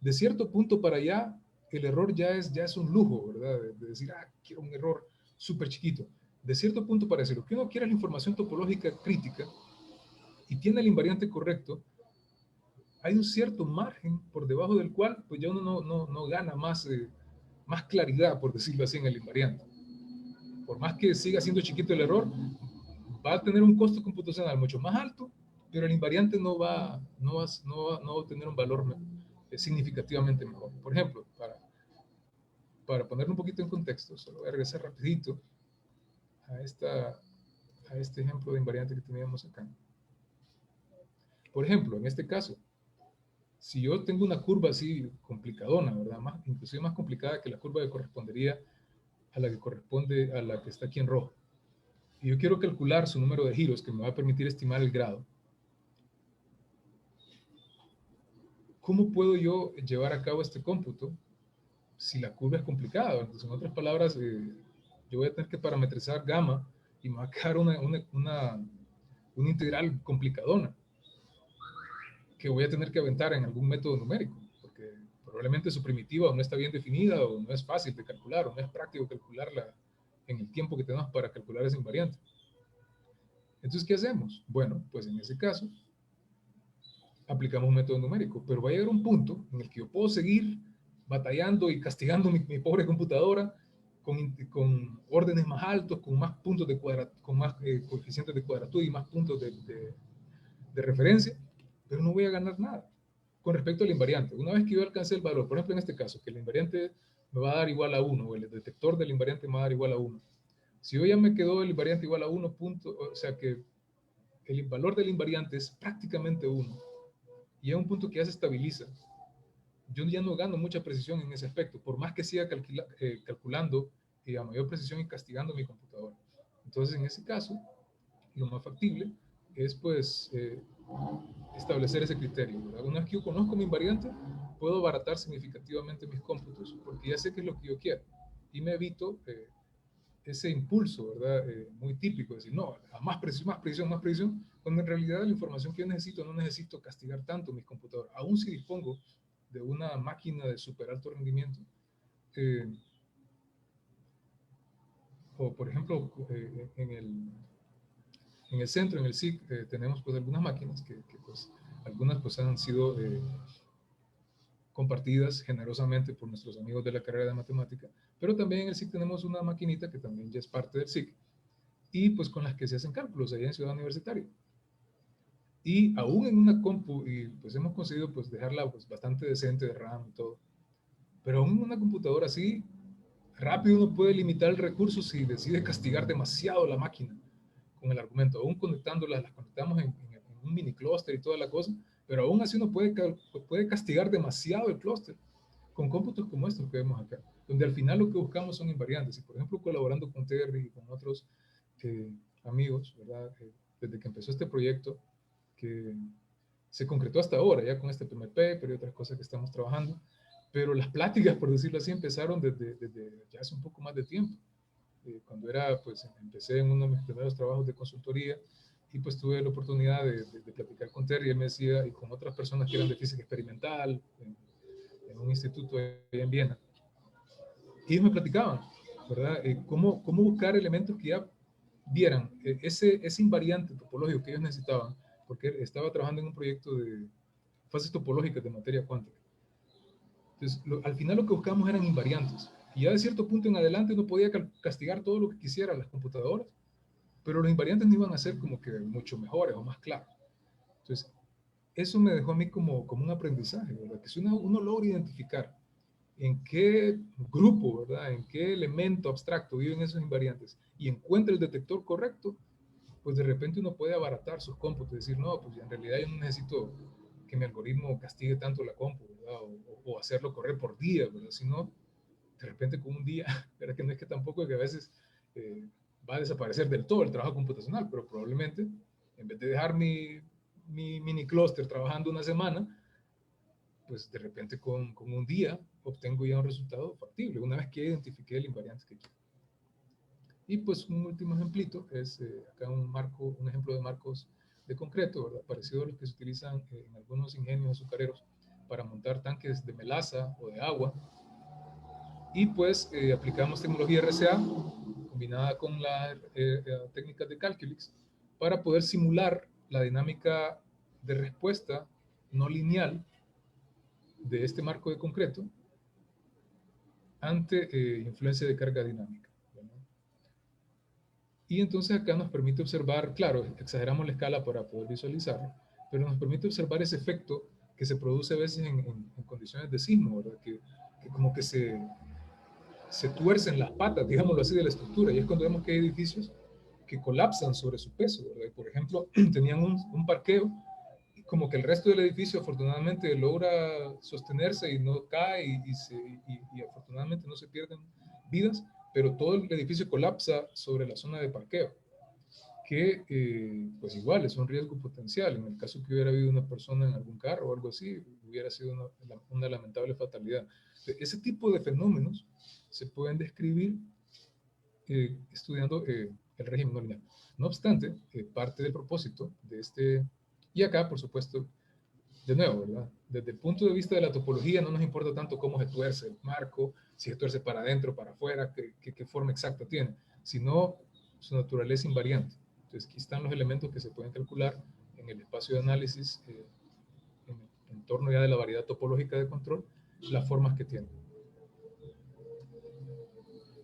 de cierto punto para allá, el error ya es un lujo, ¿verdad? De decir, quiero un error súper chiquito. De cierto punto para decir, lo que uno quiere es la información topológica crítica y tiene el invariante correcto, hay un cierto margen por debajo del cual pues ya uno no gana más claridad, por decirlo así, en el invariante. Por más que siga siendo chiquito el error, va a tener un costo computacional mucho más alto, pero el invariante no va a tener un valor significativamente mejor. Por ejemplo, para ponerlo un poquito en contexto, solo voy a regresar rapidito a este ejemplo de invariante que teníamos acá. Por ejemplo, en este caso, si yo tengo una curva así complicadona, ¿verdad? Inclusive más complicada que la curva que correspondería a la que corresponde a la que está aquí en rojo, y yo quiero calcular su número de giros que me va a permitir estimar el grado, ¿cómo puedo yo llevar a cabo este cómputo si la curva es complicada? Entonces, en otras palabras, yo voy a tener que parametrizar gamma y me va a quedar una integral complicadona que voy a tener que aventar en algún método numérico, porque probablemente su primitiva no está bien definida o no es fácil de calcular o no es práctico calcularla en el tiempo que tenemos para calcular esa invariante. Entonces, ¿qué hacemos? Bueno, pues en ese caso, aplicamos un método numérico, pero va a llegar un punto en el que yo puedo seguir batallando y castigando mi pobre computadora con órdenes más altos, con más puntos de con más coeficientes de cuadratura y más puntos de referencia, pero no voy a ganar nada con respecto al invariante. Una vez que yo alcance el valor, por ejemplo en este caso, que el invariante me va a dar igual a 1, o el detector del invariante me va a dar igual a 1. Si yo ya me quedó el invariante igual a 1 punto, o sea que el valor del invariante es prácticamente 1, y a un punto que ya se estabiliza, yo ya no gano mucha precisión en ese aspecto, por más que siga calculando a mayor precisión y castigando mi computadora. Entonces, en ese caso, lo más factible es pues establecer ese criterio, ¿verdad? Una vez que yo conozco mi invariante, puedo abaratar significativamente mis cómputos, porque ya sé qué es lo que yo quiero, y me evito ese impulso, ¿verdad? Muy típico, decir, no, a más precisión, más precisión, más precisión, cuando en realidad la información que yo necesito, no necesito castigar tanto mis computadoras, aún si dispongo de una máquina de súper alto rendimiento, o por ejemplo, en el centro, en el SIC, tenemos pues algunas máquinas que pues algunas pues han sido compartidas generosamente por nuestros amigos de la carrera de matemática, pero también en el SIC tenemos una maquinita que también ya es parte del SIC, y pues con las que se hacen cálculos allá en Ciudad Universitaria. Y aún en una compu, y pues hemos conseguido pues dejarla pues bastante decente de RAM y todo, pero aún en una computadora así, rápido uno puede limitar el recurso si decide castigar demasiado la máquina con el argumento, aún conectándolas, las conectamos en un mini clúster y toda la cosa, pero aún así uno puede castigar demasiado el clúster con cómputos como estos que vemos acá, donde al final lo que buscamos son invariantes. Y por ejemplo, colaborando con Terry y con otros amigos, ¿verdad? Desde que empezó este proyecto, que se concretó hasta ahora, ya con este primer paper y otras cosas que estamos trabajando, pero las pláticas, por decirlo así, empezaron desde ya hace un poco más de tiempo. Cuando pues empecé en uno de mis primeros trabajos de consultoría, y pues tuve la oportunidad de platicar con Terry, y él me decía, y con otras personas que eran de física experimental, en un instituto allá en Viena, y ellos me platicaban, ¿verdad? Cómo buscar elementos que ya dieran ese invariante topológico que ellos necesitaban, porque estaba trabajando en un proyecto de fases topológicas de materia cuántica. Entonces, al final lo que buscábamos eran invariantes. Y ya de cierto punto en adelante uno podía castigar todo lo que quisiera a las computadoras, pero los invariantes no iban a ser como que mucho mejores o más claros. Entonces, eso me dejó a mí como un aprendizaje, ¿verdad? Que si uno logra identificar en qué grupo, ¿verdad? En qué elemento abstracto viven esos invariantes y encuentra el detector correcto, pues de repente uno puede abaratar sus cómputos y decir, no, pues en realidad yo no necesito que mi algoritmo castigue tanto la compu, ¿verdad? O hacerlo correr por día, ¿verdad? Sino, de repente con un día, ¿verdad? Que no es que tampoco es que a veces va a desaparecer del todo el trabajo computacional, pero probablemente en vez de dejar mi mini clúster trabajando una semana, pues de repente con un día obtengo ya un resultado factible, una vez que identifiqué el invariante que quiero. Y pues un último ejemplito es acá un ejemplo de marcos de concreto, ¿verdad? Parecido a los que se utilizan en algunos ingenios azucareros para montar tanques de melaza o de agua. Y pues aplicamos tecnología RCA combinada con las técnicas de Calculix para poder simular la dinámica de respuesta no lineal de este marco de concreto ante influencia de carga dinámica, ¿verdad? Y entonces acá nos permite observar, claro, exageramos la escala para poder visualizarlo, pero nos permite observar ese efecto que se produce a veces en condiciones de sismo, ¿verdad? Que como que se tuercen las patas, digámoslo así, de la estructura, y es cuando vemos que hay edificios que colapsan sobre su peso, ¿verdad? Por ejemplo, tenían un parqueo, como que el resto del edificio afortunadamente logra sostenerse y no cae y afortunadamente no se pierden vidas, pero todo el edificio colapsa sobre la zona de parqueo, que pues igual es un riesgo potencial. En el caso que hubiera habido una persona en algún carro o algo así, hubiera sido una lamentable fatalidad. Ese tipo de fenómenos se pueden describir estudiando el régimen no lineal. No obstante, parte del propósito de este, y acá por supuesto, de nuevo, ¿verdad? Desde el punto de vista de la topología no nos importa tanto cómo se tuerce el marco, si se tuerce para adentro, para afuera, qué forma exacta tiene, sino su naturaleza invariante. Entonces aquí están los elementos que se pueden calcular en el espacio de análisis en torno ya de la variedad topológica de control, las formas que tienen.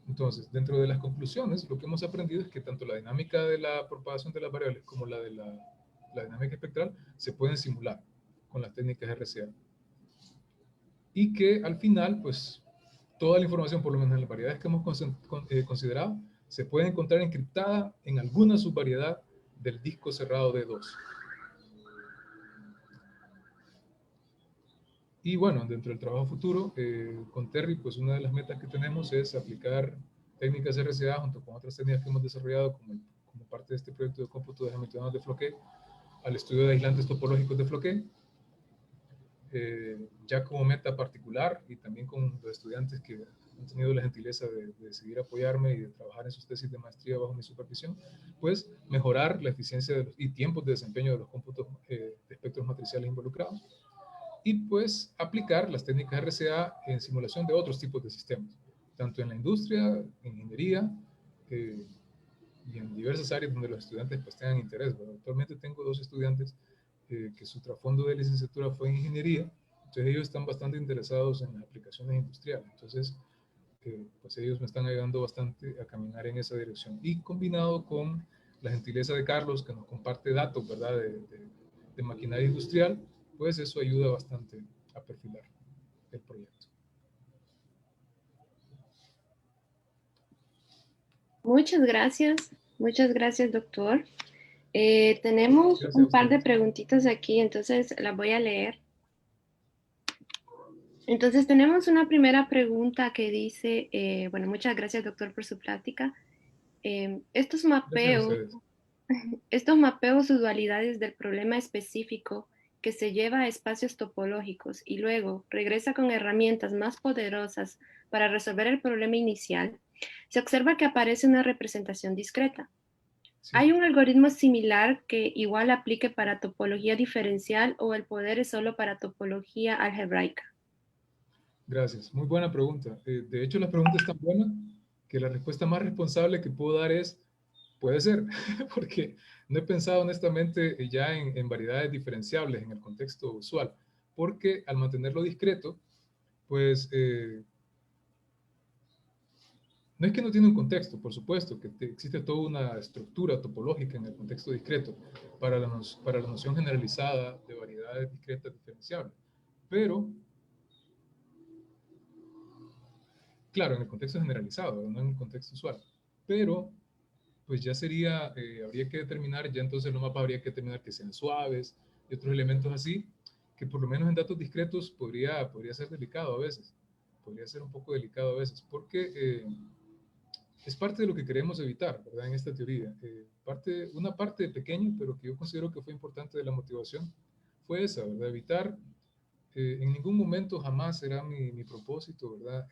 Entonces, dentro de las conclusiones, lo que hemos aprendido es que tanto la dinámica de la propagación de las variables como la de la dinámica espectral se pueden simular con las técnicas RCA. Y que al final, pues, toda la información, por lo menos en las variedades que hemos considerado, se puede encontrar encriptada en alguna subvariedad del disco cerrado de 2. Y bueno, dentro del trabajo futuro, con Terry, pues una de las metas que tenemos es aplicar técnicas RCA junto con otras técnicas que hemos desarrollado como parte de este proyecto de cómputo de hamiltonianos de Floquet al estudio de aislantes topológicos de Floquet, ya como meta particular y también con los estudiantes que han tenido la gentileza de decidir apoyarme y de trabajar en sus tesis de maestría bajo mi supervisión, pues mejorar la eficiencia y tiempos de desempeño de los cómputos de espectros matriciales involucrados y pues aplicar las técnicas RCA en simulación de otros tipos de sistemas, tanto en la industria, en ingeniería, y en diversas áreas donde los estudiantes pues tengan interés. Bueno, actualmente tengo dos estudiantes que su trasfondo de licenciatura fue en ingeniería, entonces ellos están bastante interesados en las aplicaciones industriales, entonces pues ellos me están ayudando bastante a caminar en esa dirección. Y combinado con la gentileza de Carlos, que nos comparte datos, ¿verdad?, de maquinaria industrial, pues eso ayuda bastante a perfilar el proyecto. muchas gracias, doctor. Tenemos Gracias a un par de ustedes. preguntitas aquí, entonces las voy a leer. Entonces tenemos una primera pregunta que dice, bueno, muchas gracias, doctor, por su plática. Estos Gracias a mapeos, ustedes. estos mapeos o dualidades del problema específico que se lleva a espacios topológicos y luego regresa con herramientas más poderosas para resolver el problema inicial, se observa que aparece una representación discreta. Sí. ¿Hay un algoritmo similar que igual aplique para topología diferencial o el poder es solo para topología algebraica? Gracias. Muy buena pregunta. De hecho, la pregunta es tan buena que la respuesta más responsable que puedo dar es, puede ser, porque no he pensado honestamente ya en variedades diferenciables en el contexto usual, porque al mantenerlo discreto, pues no es que no tiene un contexto, por supuesto, que existe toda una estructura topológica en el contexto discreto para la noción generalizada de variedades discretas diferenciables, pero claro, en el contexto generalizado, no en el contexto usual. Pero, pues ya sería, habría que determinar, ya entonces los mapas habría que determinar que sean suaves y otros elementos así, que por lo menos en datos discretos podría ser delicado a veces. Podría ser un poco delicado a veces, porque es parte de lo que queremos evitar, ¿verdad? En esta teoría. Una parte pequeña, pero que yo considero que fue importante de la motivación, fue esa, ¿verdad? Evitar, en ningún momento jamás será mi propósito, ¿verdad?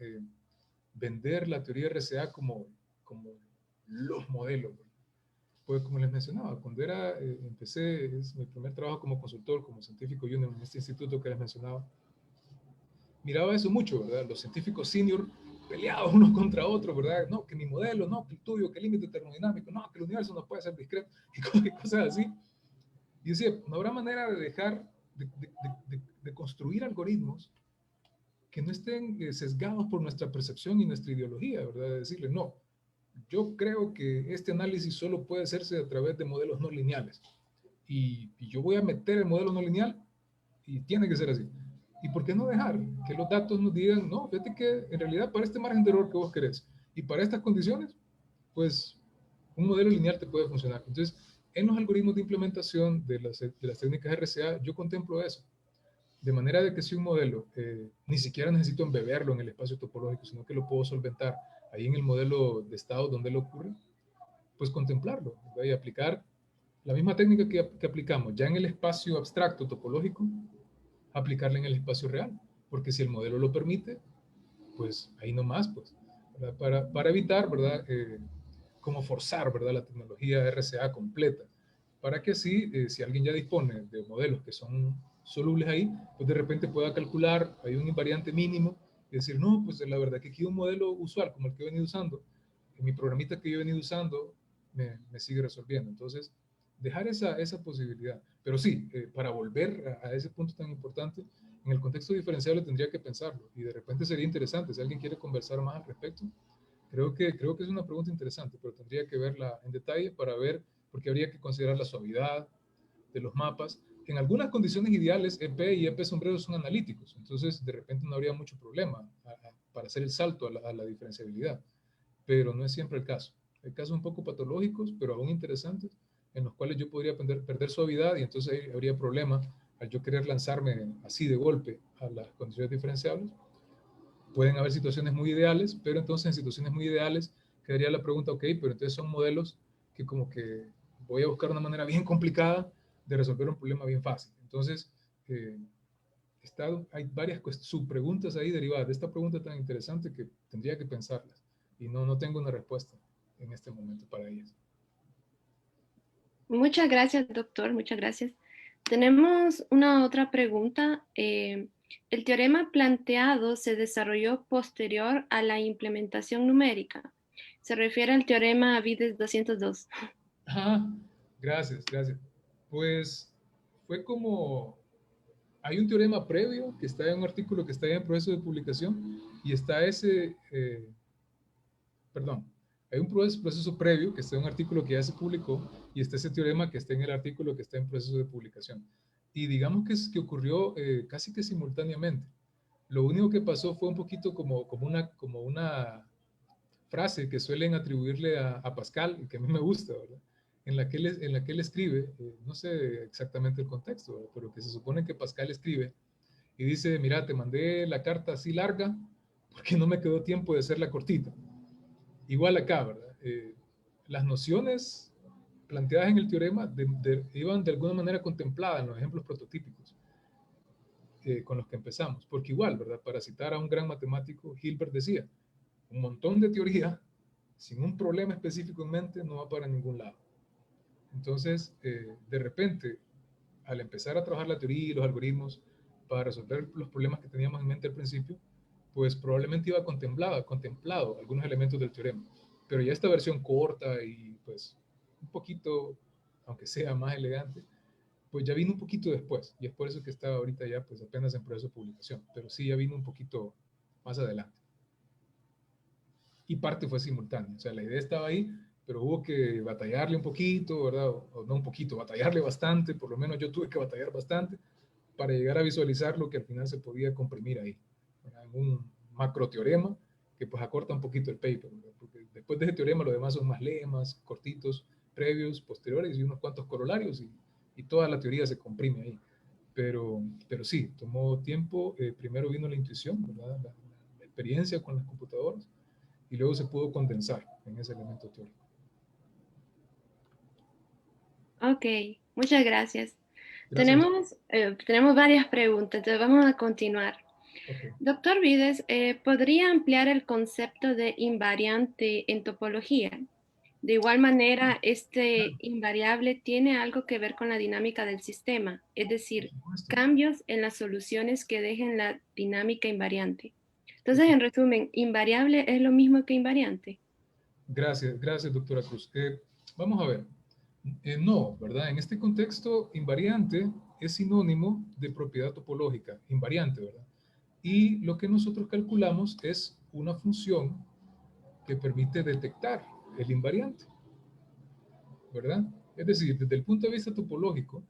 Vender la teoría RCA como los modelos. Pues como les mencionaba, cuando empecé, es mi primer trabajo como consultor, como científico junior en este instituto que les mencionaba, miraba eso mucho, ¿verdad? Los científicos senior peleados unos contra otros, ¿verdad? No, que mi modelo, no, que el tuyo, que el límite termodinámico, no, que el universo no puede ser discreto, y cosas así. Y decía, no habrá manera de dejar de construir algoritmos que no estén sesgados por nuestra percepción y nuestra ideología, ¿verdad? De decirle, no, yo creo que este análisis solo puede hacerse a través de modelos no lineales. Y yo voy a meter el modelo no lineal y tiene que ser así. ¿Y por qué no dejar que los datos nos digan, no, fíjate que en realidad para este margen de error que vos querés y para estas condiciones, pues un modelo lineal te puede funcionar? Entonces, en los algoritmos de implementación de las técnicas RCA, yo contemplo eso. De manera de que si un modelo ni siquiera necesito embeberlo en el espacio topológico, sino que lo puedo solventar ahí en el modelo de estado donde lo ocurre, pues contemplarlo, ¿verdad? Y aplicar la misma técnica que aplicamos ya en el espacio abstracto topológico, aplicarla en el espacio real, porque si el modelo lo permite, pues ahí nomás, pues, para evitar, ¿verdad? Como forzar, ¿verdad? La tecnología RCA completa, para que así, si alguien ya dispone de modelos que son solubles ahí, pues de repente pueda calcular, hay un invariante mínimo, y decir, no, pues la verdad que aquí un modelo usual como el que he venido usando, en mi programita que yo he venido usando, me sigue resolviendo. Entonces, dejar esa posibilidad. Pero sí, para volver a ese punto tan importante, en el contexto diferenciable tendría que pensarlo y de repente sería interesante, si alguien quiere conversar más al respecto, creo que es una pregunta interesante, pero tendría que verla en detalle para ver, porque habría que considerar la suavidad de los mapas. En algunas condiciones ideales, EP y EP sombreros son analíticos, entonces de repente no habría mucho problema para hacer el salto a la diferenciabilidad, pero no es siempre el caso. Hay casos un poco patológicos, pero aún interesantes, en los cuales yo podría perder suavidad y entonces ahí habría problema al yo querer lanzarme así de golpe a las condiciones diferenciables. Pueden haber situaciones muy ideales, pero entonces en situaciones muy ideales quedaría la pregunta, ok, pero entonces son modelos que como que voy a buscar una manera bien complicada de resolver un problema bien fácil. Entonces, eh, hay varias subpreguntas ahí derivadas de esta pregunta tan interesante que tendría que pensarlas y no tengo una respuesta en este momento para ellas. Muchas gracias, doctor, muchas gracias. Tenemos una otra pregunta. ¿El teorema planteado se desarrolló posterior a la implementación numérica? Se refiere al teorema Vides 202. Ah, gracias, gracias. Pues fue como, hay un teorema previo que está en un artículo que está ya en proceso de publicación y está perdón, hay un proceso previo que está en un artículo que ya se publicó y está ese teorema que está en el artículo que está en proceso de publicación. Y digamos que ocurrió casi que simultáneamente. Lo único que pasó fue un poquito como una frase que suelen atribuirle a Pascal, y que a mí me gusta, ¿verdad? En la que él escribe, no sé exactamente el contexto, ¿verdad? Pero que se supone que Pascal escribe y dice, mira, te mandé la carta así larga porque no me quedó tiempo de hacerla cortita. Igual acá, ¿verdad? Las nociones planteadas en el teorema iban de alguna manera contempladas en los ejemplos prototípicos con los que empezamos, porque igual, ¿verdad? Para citar a un gran matemático, Hilbert decía, un montón de teoría sin un problema específico en mente no va para ningún lado. Entonces, de repente, al empezar a trabajar la teoría y los algoritmos para resolver los problemas que teníamos en mente al principio, pues probablemente iba contemplado algunos elementos del teorema. Pero ya esta versión corta y pues un poquito, aunque sea más elegante, pues ya vino un poquito después. Y es por eso que está ahorita ya pues apenas en proceso de publicación. Pero sí ya vino un poquito más adelante. Y parte fue simultánea. O sea, la idea estaba ahí, pero hubo que batallarle un poquito, ¿verdad? O no un poquito, batallarle bastante, por lo menos yo tuve que batallar bastante para llegar a visualizar lo que al final se podía comprimir ahí, ¿verdad? En un macro teorema que pues acorta un poquito el paper, ¿verdad? Porque después de ese teorema lo demás son más lemas, cortitos, previos, posteriores y unos cuantos corolarios y toda la teoría se comprime ahí. Pero sí, tomó tiempo. Primero vino la intuición, ¿verdad? La experiencia con las computadoras y luego se pudo condensar en ese elemento teórico. Ok, muchas gracias. Gracias. Tenemos varias preguntas, entonces vamos a continuar. Ok. Doctor Vides, ¿podría ampliar el concepto de invariante en topología? De igual manera, este invariable tiene algo que ver con la dinámica del sistema, es Por decir, supuesto. cambios en las soluciones que dejen la dinámica invariante. Por Entonces, en supuesto. resumen, ¿invariable es lo mismo que invariante? Gracias, gracias, doctora Cruz. Vamos a ver. No, ¿verdad? En este contexto, invariante es sinónimo de propiedad topológica, invariante, ¿verdad? Y lo que nosotros calculamos es una función que permite detectar el invariante, ¿verdad? Es decir, desde el punto de vista topológico,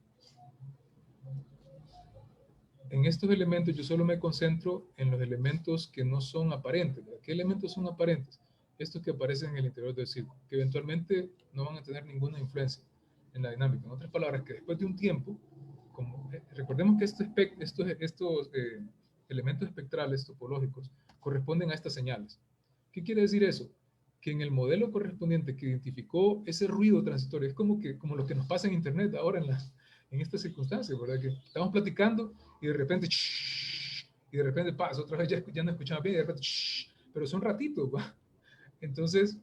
en estos elementos yo solo me concentro en los elementos que no son aparentes, ¿verdad? ¿Qué elementos son aparentes? Estos que aparecen en el interior del círculo, que eventualmente no van a tener ninguna influencia en la dinámica. En otras palabras, que después de un tiempo, recordemos que estos elementos espectrales topológicos corresponden a estas señales. ¿Qué quiere decir eso? Que en el modelo correspondiente que identificó ese ruido transitorio, es como lo que nos pasa en Internet ahora en estas circunstancias, ¿verdad? Que estamos platicando y de repente, y de repente pasa, otra vez ya no escuchamos bien, y de repente, pero son ratitos, ¿va? Entonces,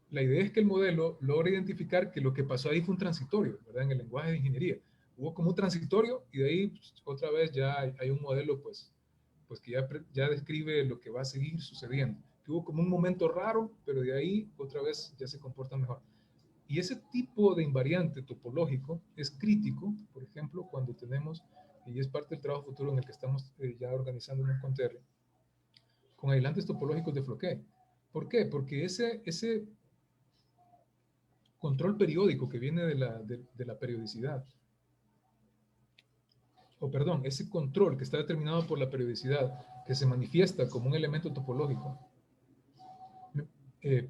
la idea es que el modelo logra identificar que lo que pasó ahí fue un transitorio, ¿verdad? En el lenguaje de ingeniería. Hubo como un transitorio y de ahí pues, otra vez ya hay un modelo pues que ya describe lo que va a seguir sucediendo. Que hubo como un momento raro, pero de ahí otra vez ya se comporta mejor. Y ese tipo de invariante topológico es crítico, por ejemplo, cuando tenemos, y es parte del trabajo futuro en el que estamos ya organizándonos con Terry, con aislantes topológicos de Floquet. ¿Por qué? Porque ese control periódico que viene de la periodicidad, o perdón, ese control que está determinado por la periodicidad, que se manifiesta como un elemento topológico,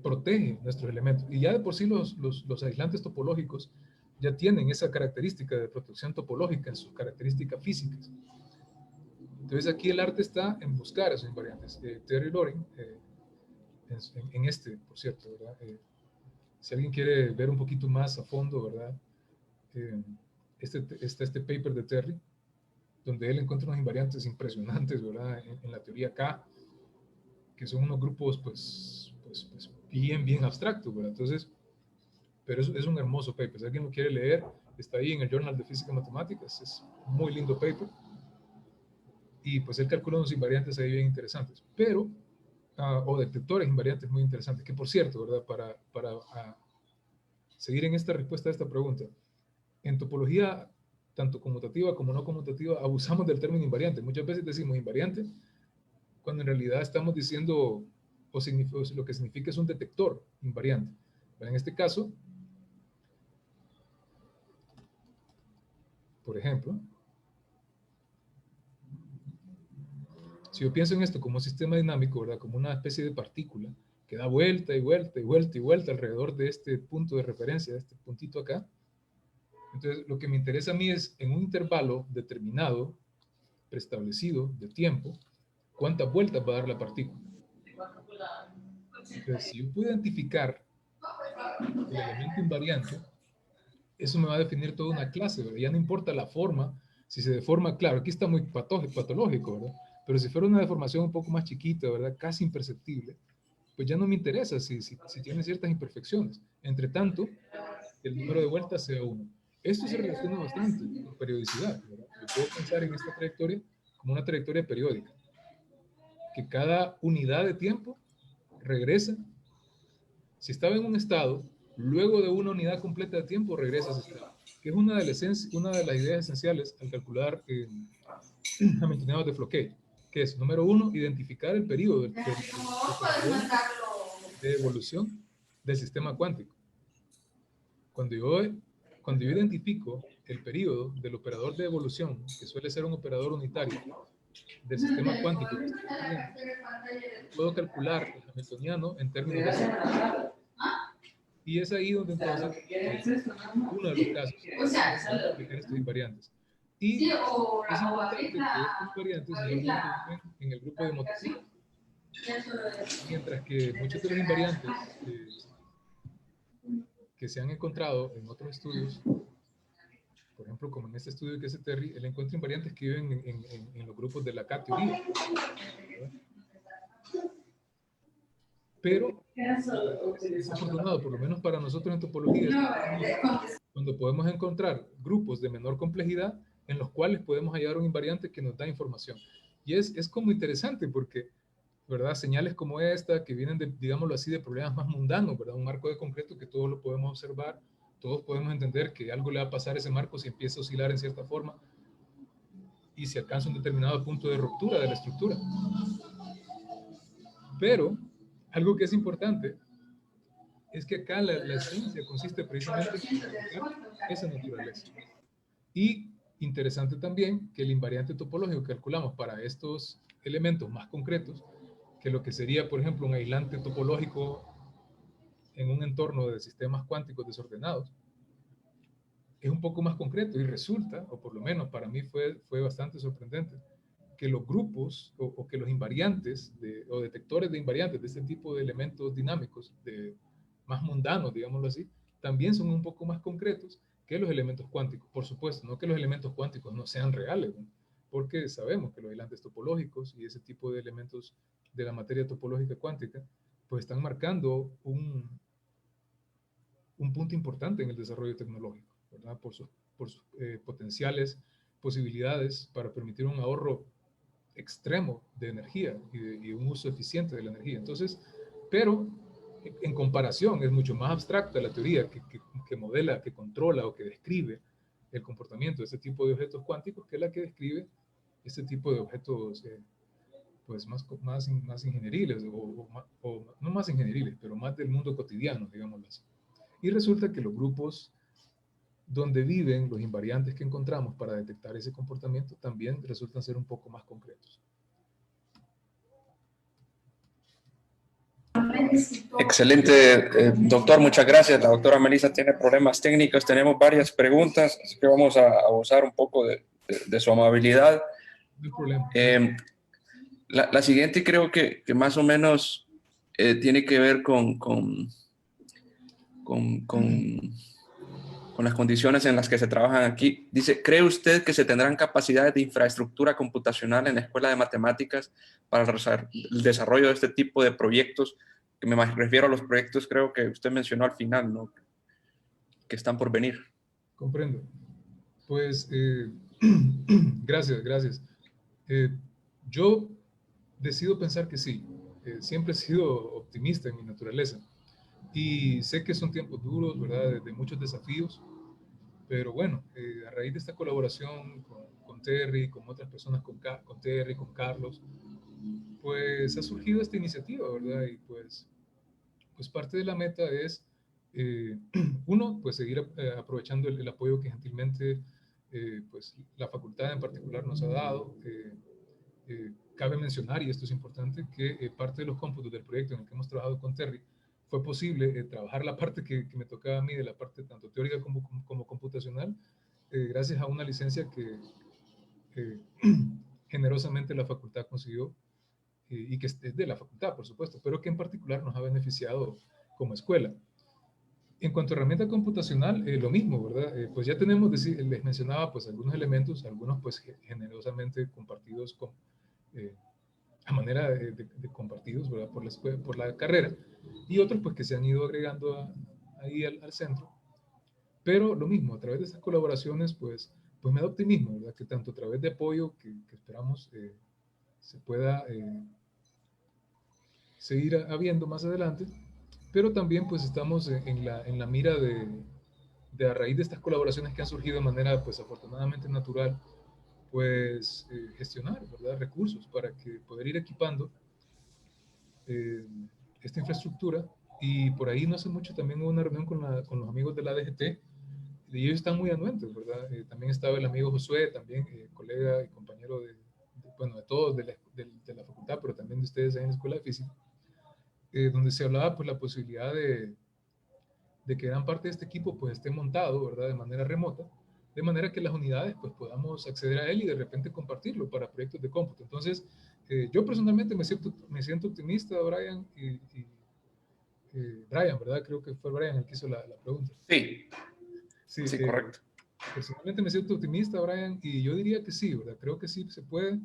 protege nuestros elementos. Y ya de por sí los aislantes topológicos ya tienen esa característica de protección topológica en sus características físicas. Entonces aquí el arte está en buscar esos invariantes. Terry Loring, en este, por cierto, ¿verdad? Si alguien quiere ver un poquito más a fondo, ¿verdad? Eh, está este paper de Terry, donde él encuentra unos invariantes impresionantes, ¿verdad? En la teoría K, que son unos grupos, pues bien abstractos, ¿verdad? Entonces, pero es un hermoso paper. Si alguien lo quiere leer, está ahí en el Journal de Física y Matemáticas, es un muy lindo paper, y pues él calcula unos invariantes ahí bien interesantes, pero, o detectores invariantes muy interesantes, que por cierto, ¿verdad? Para seguir en esta respuesta a esta pregunta, en topología, tanto conmutativa como no conmutativa, abusamos del término invariante. Muchas veces decimos invariante, cuando en realidad estamos diciendo, o lo que significa es un detector invariante. Pero en este caso, por ejemplo, si yo pienso en esto como un sistema dinámico, ¿verdad? Como una especie de partícula que da vuelta y vuelta y vuelta y vuelta alrededor de este punto de referencia, de este puntito acá. Entonces, lo que me interesa a mí es en un intervalo determinado, preestablecido de tiempo, cuántas vueltas va a dar la partícula. Entonces, si yo puedo identificar el elemento invariante, eso me va a definir toda una clase, ¿verdad? Ya no importa la forma, si se deforma, claro, aquí está muy patológico, ¿verdad? Pero si fuera una deformación un poco más chiquita, ¿verdad? Casi imperceptible, pues ya no me interesa si tiene ciertas imperfecciones. Entre tanto, el número de vueltas sea 1. Esto se relaciona bastante con periodicidad, ¿verdad? Yo puedo pensar en esta trayectoria como una trayectoria periódica, que cada unidad de tiempo regresa. Si estaba en un estado, luego de una unidad completa de tiempo regresa a ese estado, que es una de las ideas esenciales al calcular hamiltonianos de Floquet, que es, número 1, identificar el periodo de evolución del sistema cuántico. Cuando yo identifico el periodo del operador de evolución, que suele ser un operador unitario del sistema cuántico que estoy estudiando, puedo calcular el hamiltoniano en términos de ciclos. Y es ahí donde entonces, uno de los casos, podemos aplicar estos invariantes. Y es importante que estos invariantes usualmente viven en el grupo de motivo, mientras que muchos de los invariantes que se han encontrado en otros estudios, por ejemplo, como en este estudio que hace Terry, él encuentra invariantes que viven en los grupos de la K-teoría. Pero es afortunado, por lo menos para nosotros en topología, cuando podemos encontrar grupos de menor complejidad en los cuales podemos hallar un invariante que nos da información. Y es como interesante porque, ¿verdad? Señales como esta, que vienen de, digámoslo así, de problemas más mundanos, ¿verdad? Un marco de concreto que todos lo podemos observar, todos podemos entender que algo le va a pasar a ese marco si empieza a oscilar en cierta forma y si alcanza un determinado punto de ruptura de la estructura. Pero, algo que es importante es que acá la esencia consiste precisamente en identificar esa naturaleza. Y interesante también que el invariante topológico que calculamos para estos elementos más concretos, que lo que sería, por ejemplo, un aislante topológico en un entorno de sistemas cuánticos desordenados, es un poco más concreto y resulta, o por lo menos para mí fue bastante sorprendente, que los grupos o que los invariantes o detectores de invariantes de este tipo de elementos dinámicos, más mundanos, digámoslo así, también son un poco más concretos que los elementos cuánticos. Por supuesto, no que los elementos cuánticos no sean reales, ¿no? Porque sabemos que los aislantes topológicos y ese tipo de elementos de la materia topológica cuántica, pues están marcando un punto importante en el desarrollo tecnológico, ¿verdad? Por sus potenciales posibilidades para permitir un ahorro extremo de energía y un uso eficiente de la energía. Entonces, pero en comparación es mucho más abstracta la teoría que modela, que controla o que describe el comportamiento de este tipo de objetos cuánticos que la que describe este tipo de objetos pues más ingenieriles o no más ingenieriles, pero más del mundo cotidiano, digámoslo así. Y resulta que los grupos donde viven los invariantes que encontramos para detectar ese comportamiento también resultan ser un poco más concretos. Excelente, doctor, muchas gracias. La doctora Melissa tiene problemas técnicos, tenemos varias preguntas, así que vamos a abusar un poco de su amabilidad. No hay problema. La siguiente creo que más o menos tiene que ver con las condiciones en las que se trabajan aquí. Dice, ¿cree usted que se tendrán capacidades de infraestructura computacional en la Escuela de Matemáticas para el desarrollo de este tipo de proyectos? Que me refiero a los proyectos, creo que usted mencionó al final, ¿no? Que están por venir. Comprendo. Pues, gracias, gracias. Yo decido pensar que sí. Siempre he sido optimista en mi naturaleza. Y sé que son tiempos duros, ¿verdad? De muchos desafíos. Pero bueno, a raíz de esta colaboración con Terry, con otras personas, con Terry, con Carlos, pues ha surgido esta iniciativa, ¿verdad? Y pues parte de la meta es, uno, pues seguir aprovechando el apoyo que gentilmente pues la facultad en particular nos ha dado. Cabe mencionar, y esto es importante, que parte de los cómputos del proyecto en el que hemos trabajado con Terry fue posible trabajar la parte que me tocaba a mí, de la parte tanto teórica como computacional, gracias a una licencia que eh, generosamente la facultad consiguió, y que es de la facultad, por supuesto, pero que en particular nos ha beneficiado como escuela. En cuanto a herramienta computacional, lo mismo, ¿verdad? Pues ya tenemos, les mencionaba, pues algunos elementos, algunos pues generosamente compartidos a manera de compartidos, ¿verdad? Por la carrera, y otros pues que se han ido agregando ahí al centro. Pero lo mismo, a través de estas colaboraciones, pues me da optimismo, ¿verdad? Que tanto a través de apoyo que esperamos se pueda seguir habiendo más adelante, pero también pues estamos en la mira de a raíz de estas colaboraciones que han surgido de manera pues afortunadamente natural, pues gestionar, ¿verdad? Recursos para que poder ir equipando eh, esta infraestructura. Y por ahí no hace mucho también hubo una reunión con los amigos de la DGT, y ellos están muy anuentes, ¿verdad? También estaba el amigo Josué, también colega y compañero bueno, de todos de la facultad, pero también de ustedes ahí en la Escuela de Física, donde se hablaba pues la posibilidad de que gran parte de este equipo pues esté montado, ¿verdad? De manera remota, de manera que las unidades pues podamos acceder a él y de repente compartirlo para proyectos de cómputo. Entonces, yo personalmente me siento optimista, Brian, y Brian, ¿verdad? Creo que fue Brian el que hizo la pregunta. Sí, Sí, sí, correcto. personalmente me siento optimista, Brian, y yo diría que sí, ¿verdad? Creo que sí se puede,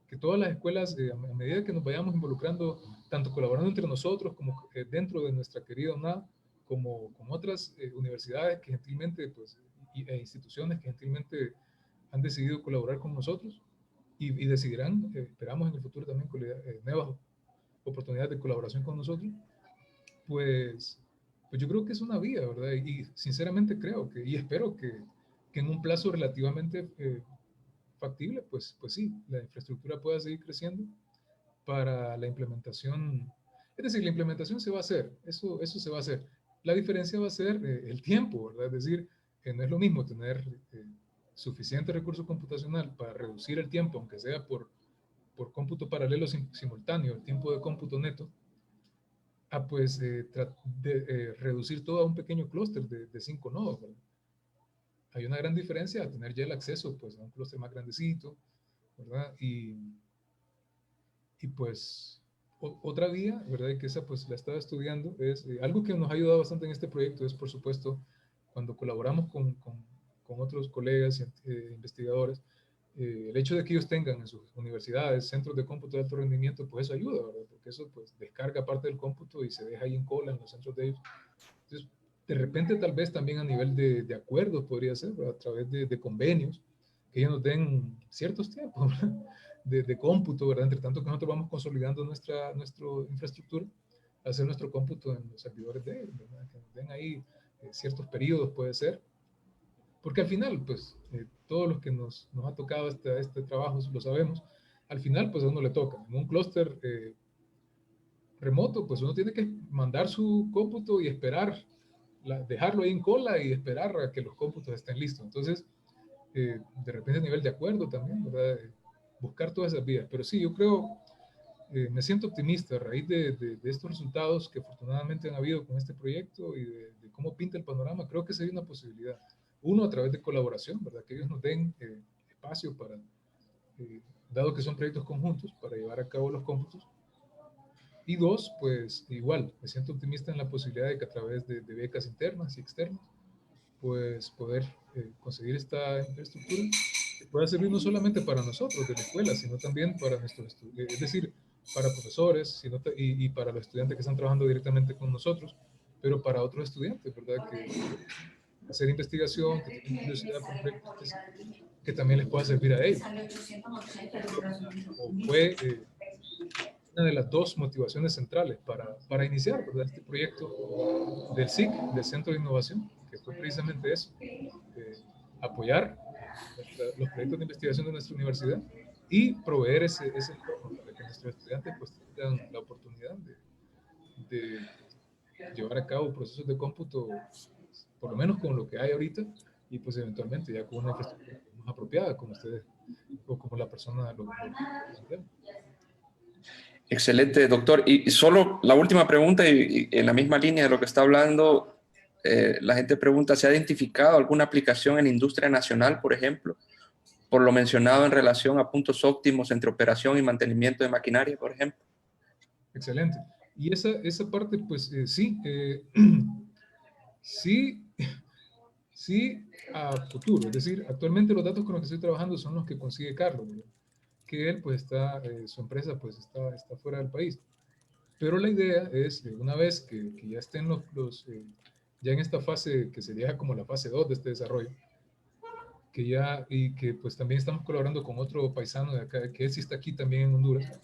que todas las escuelas, a medida que nos vayamos involucrando, tanto colaborando entre nosotros como dentro de nuestra querida UNAV, como con otras universidades que gentilmente, pues, instituciones que gentilmente han decidido colaborar con nosotros y decidirán, esperamos en el futuro también, nuevas oportunidades de colaboración con nosotros, pues, pues yo creo que es una vía, ¿verdad? Y sinceramente creo y espero que en un plazo relativamente factible, pues sí, la infraestructura pueda seguir creciendo para la implementación. Es decir, la implementación se va a hacer, eso se va a hacer. La diferencia va a ser el tiempo, ¿verdad? Es decir, que no es lo mismo tener suficiente recurso computacional para reducir el tiempo, aunque sea por cómputo paralelo simultáneo, el tiempo de cómputo neto, a pues reducir todo a un pequeño clúster de 5 nodos, ¿verdad? Hay una gran diferencia a tener ya el acceso pues a un clúster más grandecito, ¿verdad? Y pues otra vía, ¿verdad? Y que esa pues la estaba estudiando, es algo que nos ha ayudado bastante en este proyecto, es por supuesto cuando colaboramos con otros colegas investigadores, el hecho de que ellos tengan en sus universidades centros de cómputo de alto rendimiento, pues eso ayuda, ¿verdad? Porque eso pues descarga parte del cómputo y se deja ahí en cola en los centros de ellos. Entonces, de repente tal vez también a nivel de acuerdos podría ser, ¿verdad? A través de convenios, que ellos nos den ciertos tiempos, ¿verdad? De cómputo, ¿verdad? Entre tanto que nosotros vamos consolidando nuestra infraestructura, hacer nuestro cómputo en los servidores de ellos, ¿verdad? Que nos den ahí ciertos periodos, puede ser, porque al final, pues, todos los que nos ha tocado este trabajo, lo sabemos, al final, pues a uno le toca. En un clúster remoto, pues uno tiene que mandar su cómputo y esperar, dejarlo ahí en cola y esperar a que los cómputos estén listos. Entonces, de repente a nivel de acuerdo también, ¿verdad? Buscar todas esas vías. Pero sí, yo creo, me siento optimista a raíz de estos resultados que afortunadamente han habido con este proyecto y de cómo pinta el panorama. Creo que sería una posibilidad. Uno, a través de colaboración, ¿verdad? Que ellos nos den espacio para, dado que son proyectos conjuntos, para llevar a cabo los cómputos. Y dos, pues igual, me siento optimista en la posibilidad de que a través de becas internas y externas, pues poder conseguir esta infraestructura que pueda servir no solamente para nosotros de la escuela, sino también para nuestros estudiantes, es decir, para profesores y para los estudiantes que están trabajando directamente con nosotros, pero para otros estudiantes, ¿verdad? hacer investigación, que tienen curiosidad por proyectos que también les pueda servir a ellos. O fue una de las dos motivaciones centrales para iniciar, ¿verdad?, este proyecto del SIC, del Centro de Innovación, que fue precisamente eso, apoyar los proyectos de investigación de nuestra universidad y proveer ese entorno para que nuestros estudiantes pues tengan la oportunidad de llevar a cabo procesos de cómputo, por lo menos con lo que hay ahorita, y pues eventualmente ya con una infraestructura más apropiada, como ustedes o como la persona lo Excelente, doctor. Y solo la última pregunta, y en la misma línea de lo que está hablando, la gente pregunta, ¿se ha identificado alguna aplicación en industria nacional, por ejemplo, por lo mencionado en relación a puntos óptimos entre operación y mantenimiento de maquinaria, por ejemplo? Excelente. Y esa parte, pues sí, sí a futuro. Es decir, actualmente los datos con los que estoy trabajando son los que consigue Carlos, ¿verdad?, que él pues está, su empresa pues está fuera del país. Pero la idea es, una vez que ya estén ya en esta fase que sería como la fase 2 de este desarrollo, y que pues también estamos colaborando con otro paisano de acá, que él sí está aquí también en Honduras,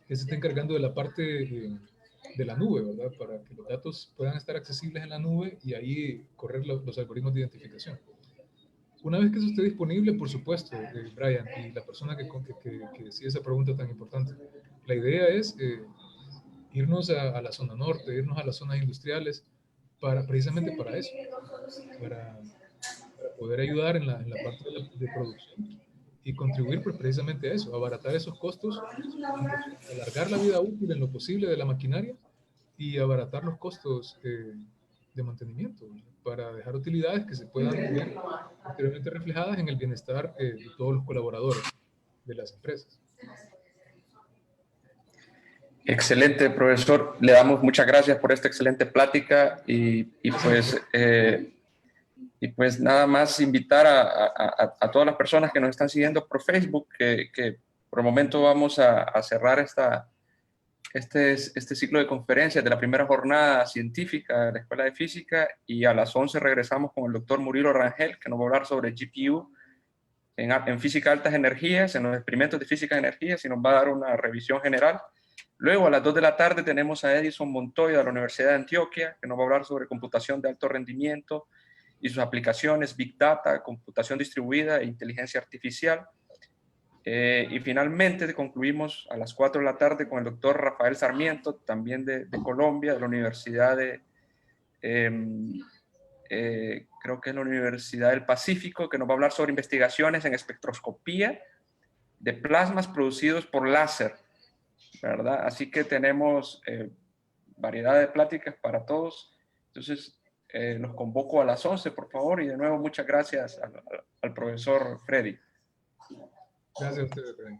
que se está encargando de la parte de la nube, ¿verdad?, para que los datos puedan estar accesibles en la nube y ahí correr los algoritmos de identificación. Una vez que eso esté disponible, por supuesto, Brian, y la persona que decía esa pregunta tan importante, la idea es irnos a la zona norte, irnos a las zonas industriales, precisamente para eso, para poder ayudar en la parte de producción y contribuir pues, precisamente a eso, a abaratar esos costos, alargar la vida útil en lo posible de la maquinaria y abaratar los costos de mantenimiento, ¿verdad?, para dejar utilidades que se puedan ver posteriormente reflejadas en el bienestar de todos los colaboradores de las empresas. Excelente, profesor. Le damos muchas gracias por esta excelente plática y pues nada más invitar a todas las personas que nos están siguiendo por Facebook que por el momento vamos a cerrar este ciclo de conferencias de la primera jornada científica de la Escuela de Física, y a las 11 regresamos con el doctor Murilo Rangel, que nos va a hablar sobre GPU en física de altas energías, en los experimentos de física de energías, y nos va a dar una revisión general. Luego, a las 2 de la tarde, tenemos a Edison Montoya de la Universidad de Antioquia, que nos va a hablar sobre computación de alto rendimiento y sus aplicaciones, Big Data, computación distribuida e inteligencia artificial. Y finalmente concluimos a las 4 de la tarde con el doctor Rafael Sarmiento, también de Colombia, de la Universidad creo que es la Universidad del Pacífico, que nos va a hablar sobre investigaciones en espectroscopía de plasmas producidos por láser, ¿verdad? Así que tenemos variedad de pláticas para todos. Entonces, los convoco a las 11, por favor, y de nuevo muchas gracias al profesor Freddy. Gracias a ustedes, Freddy.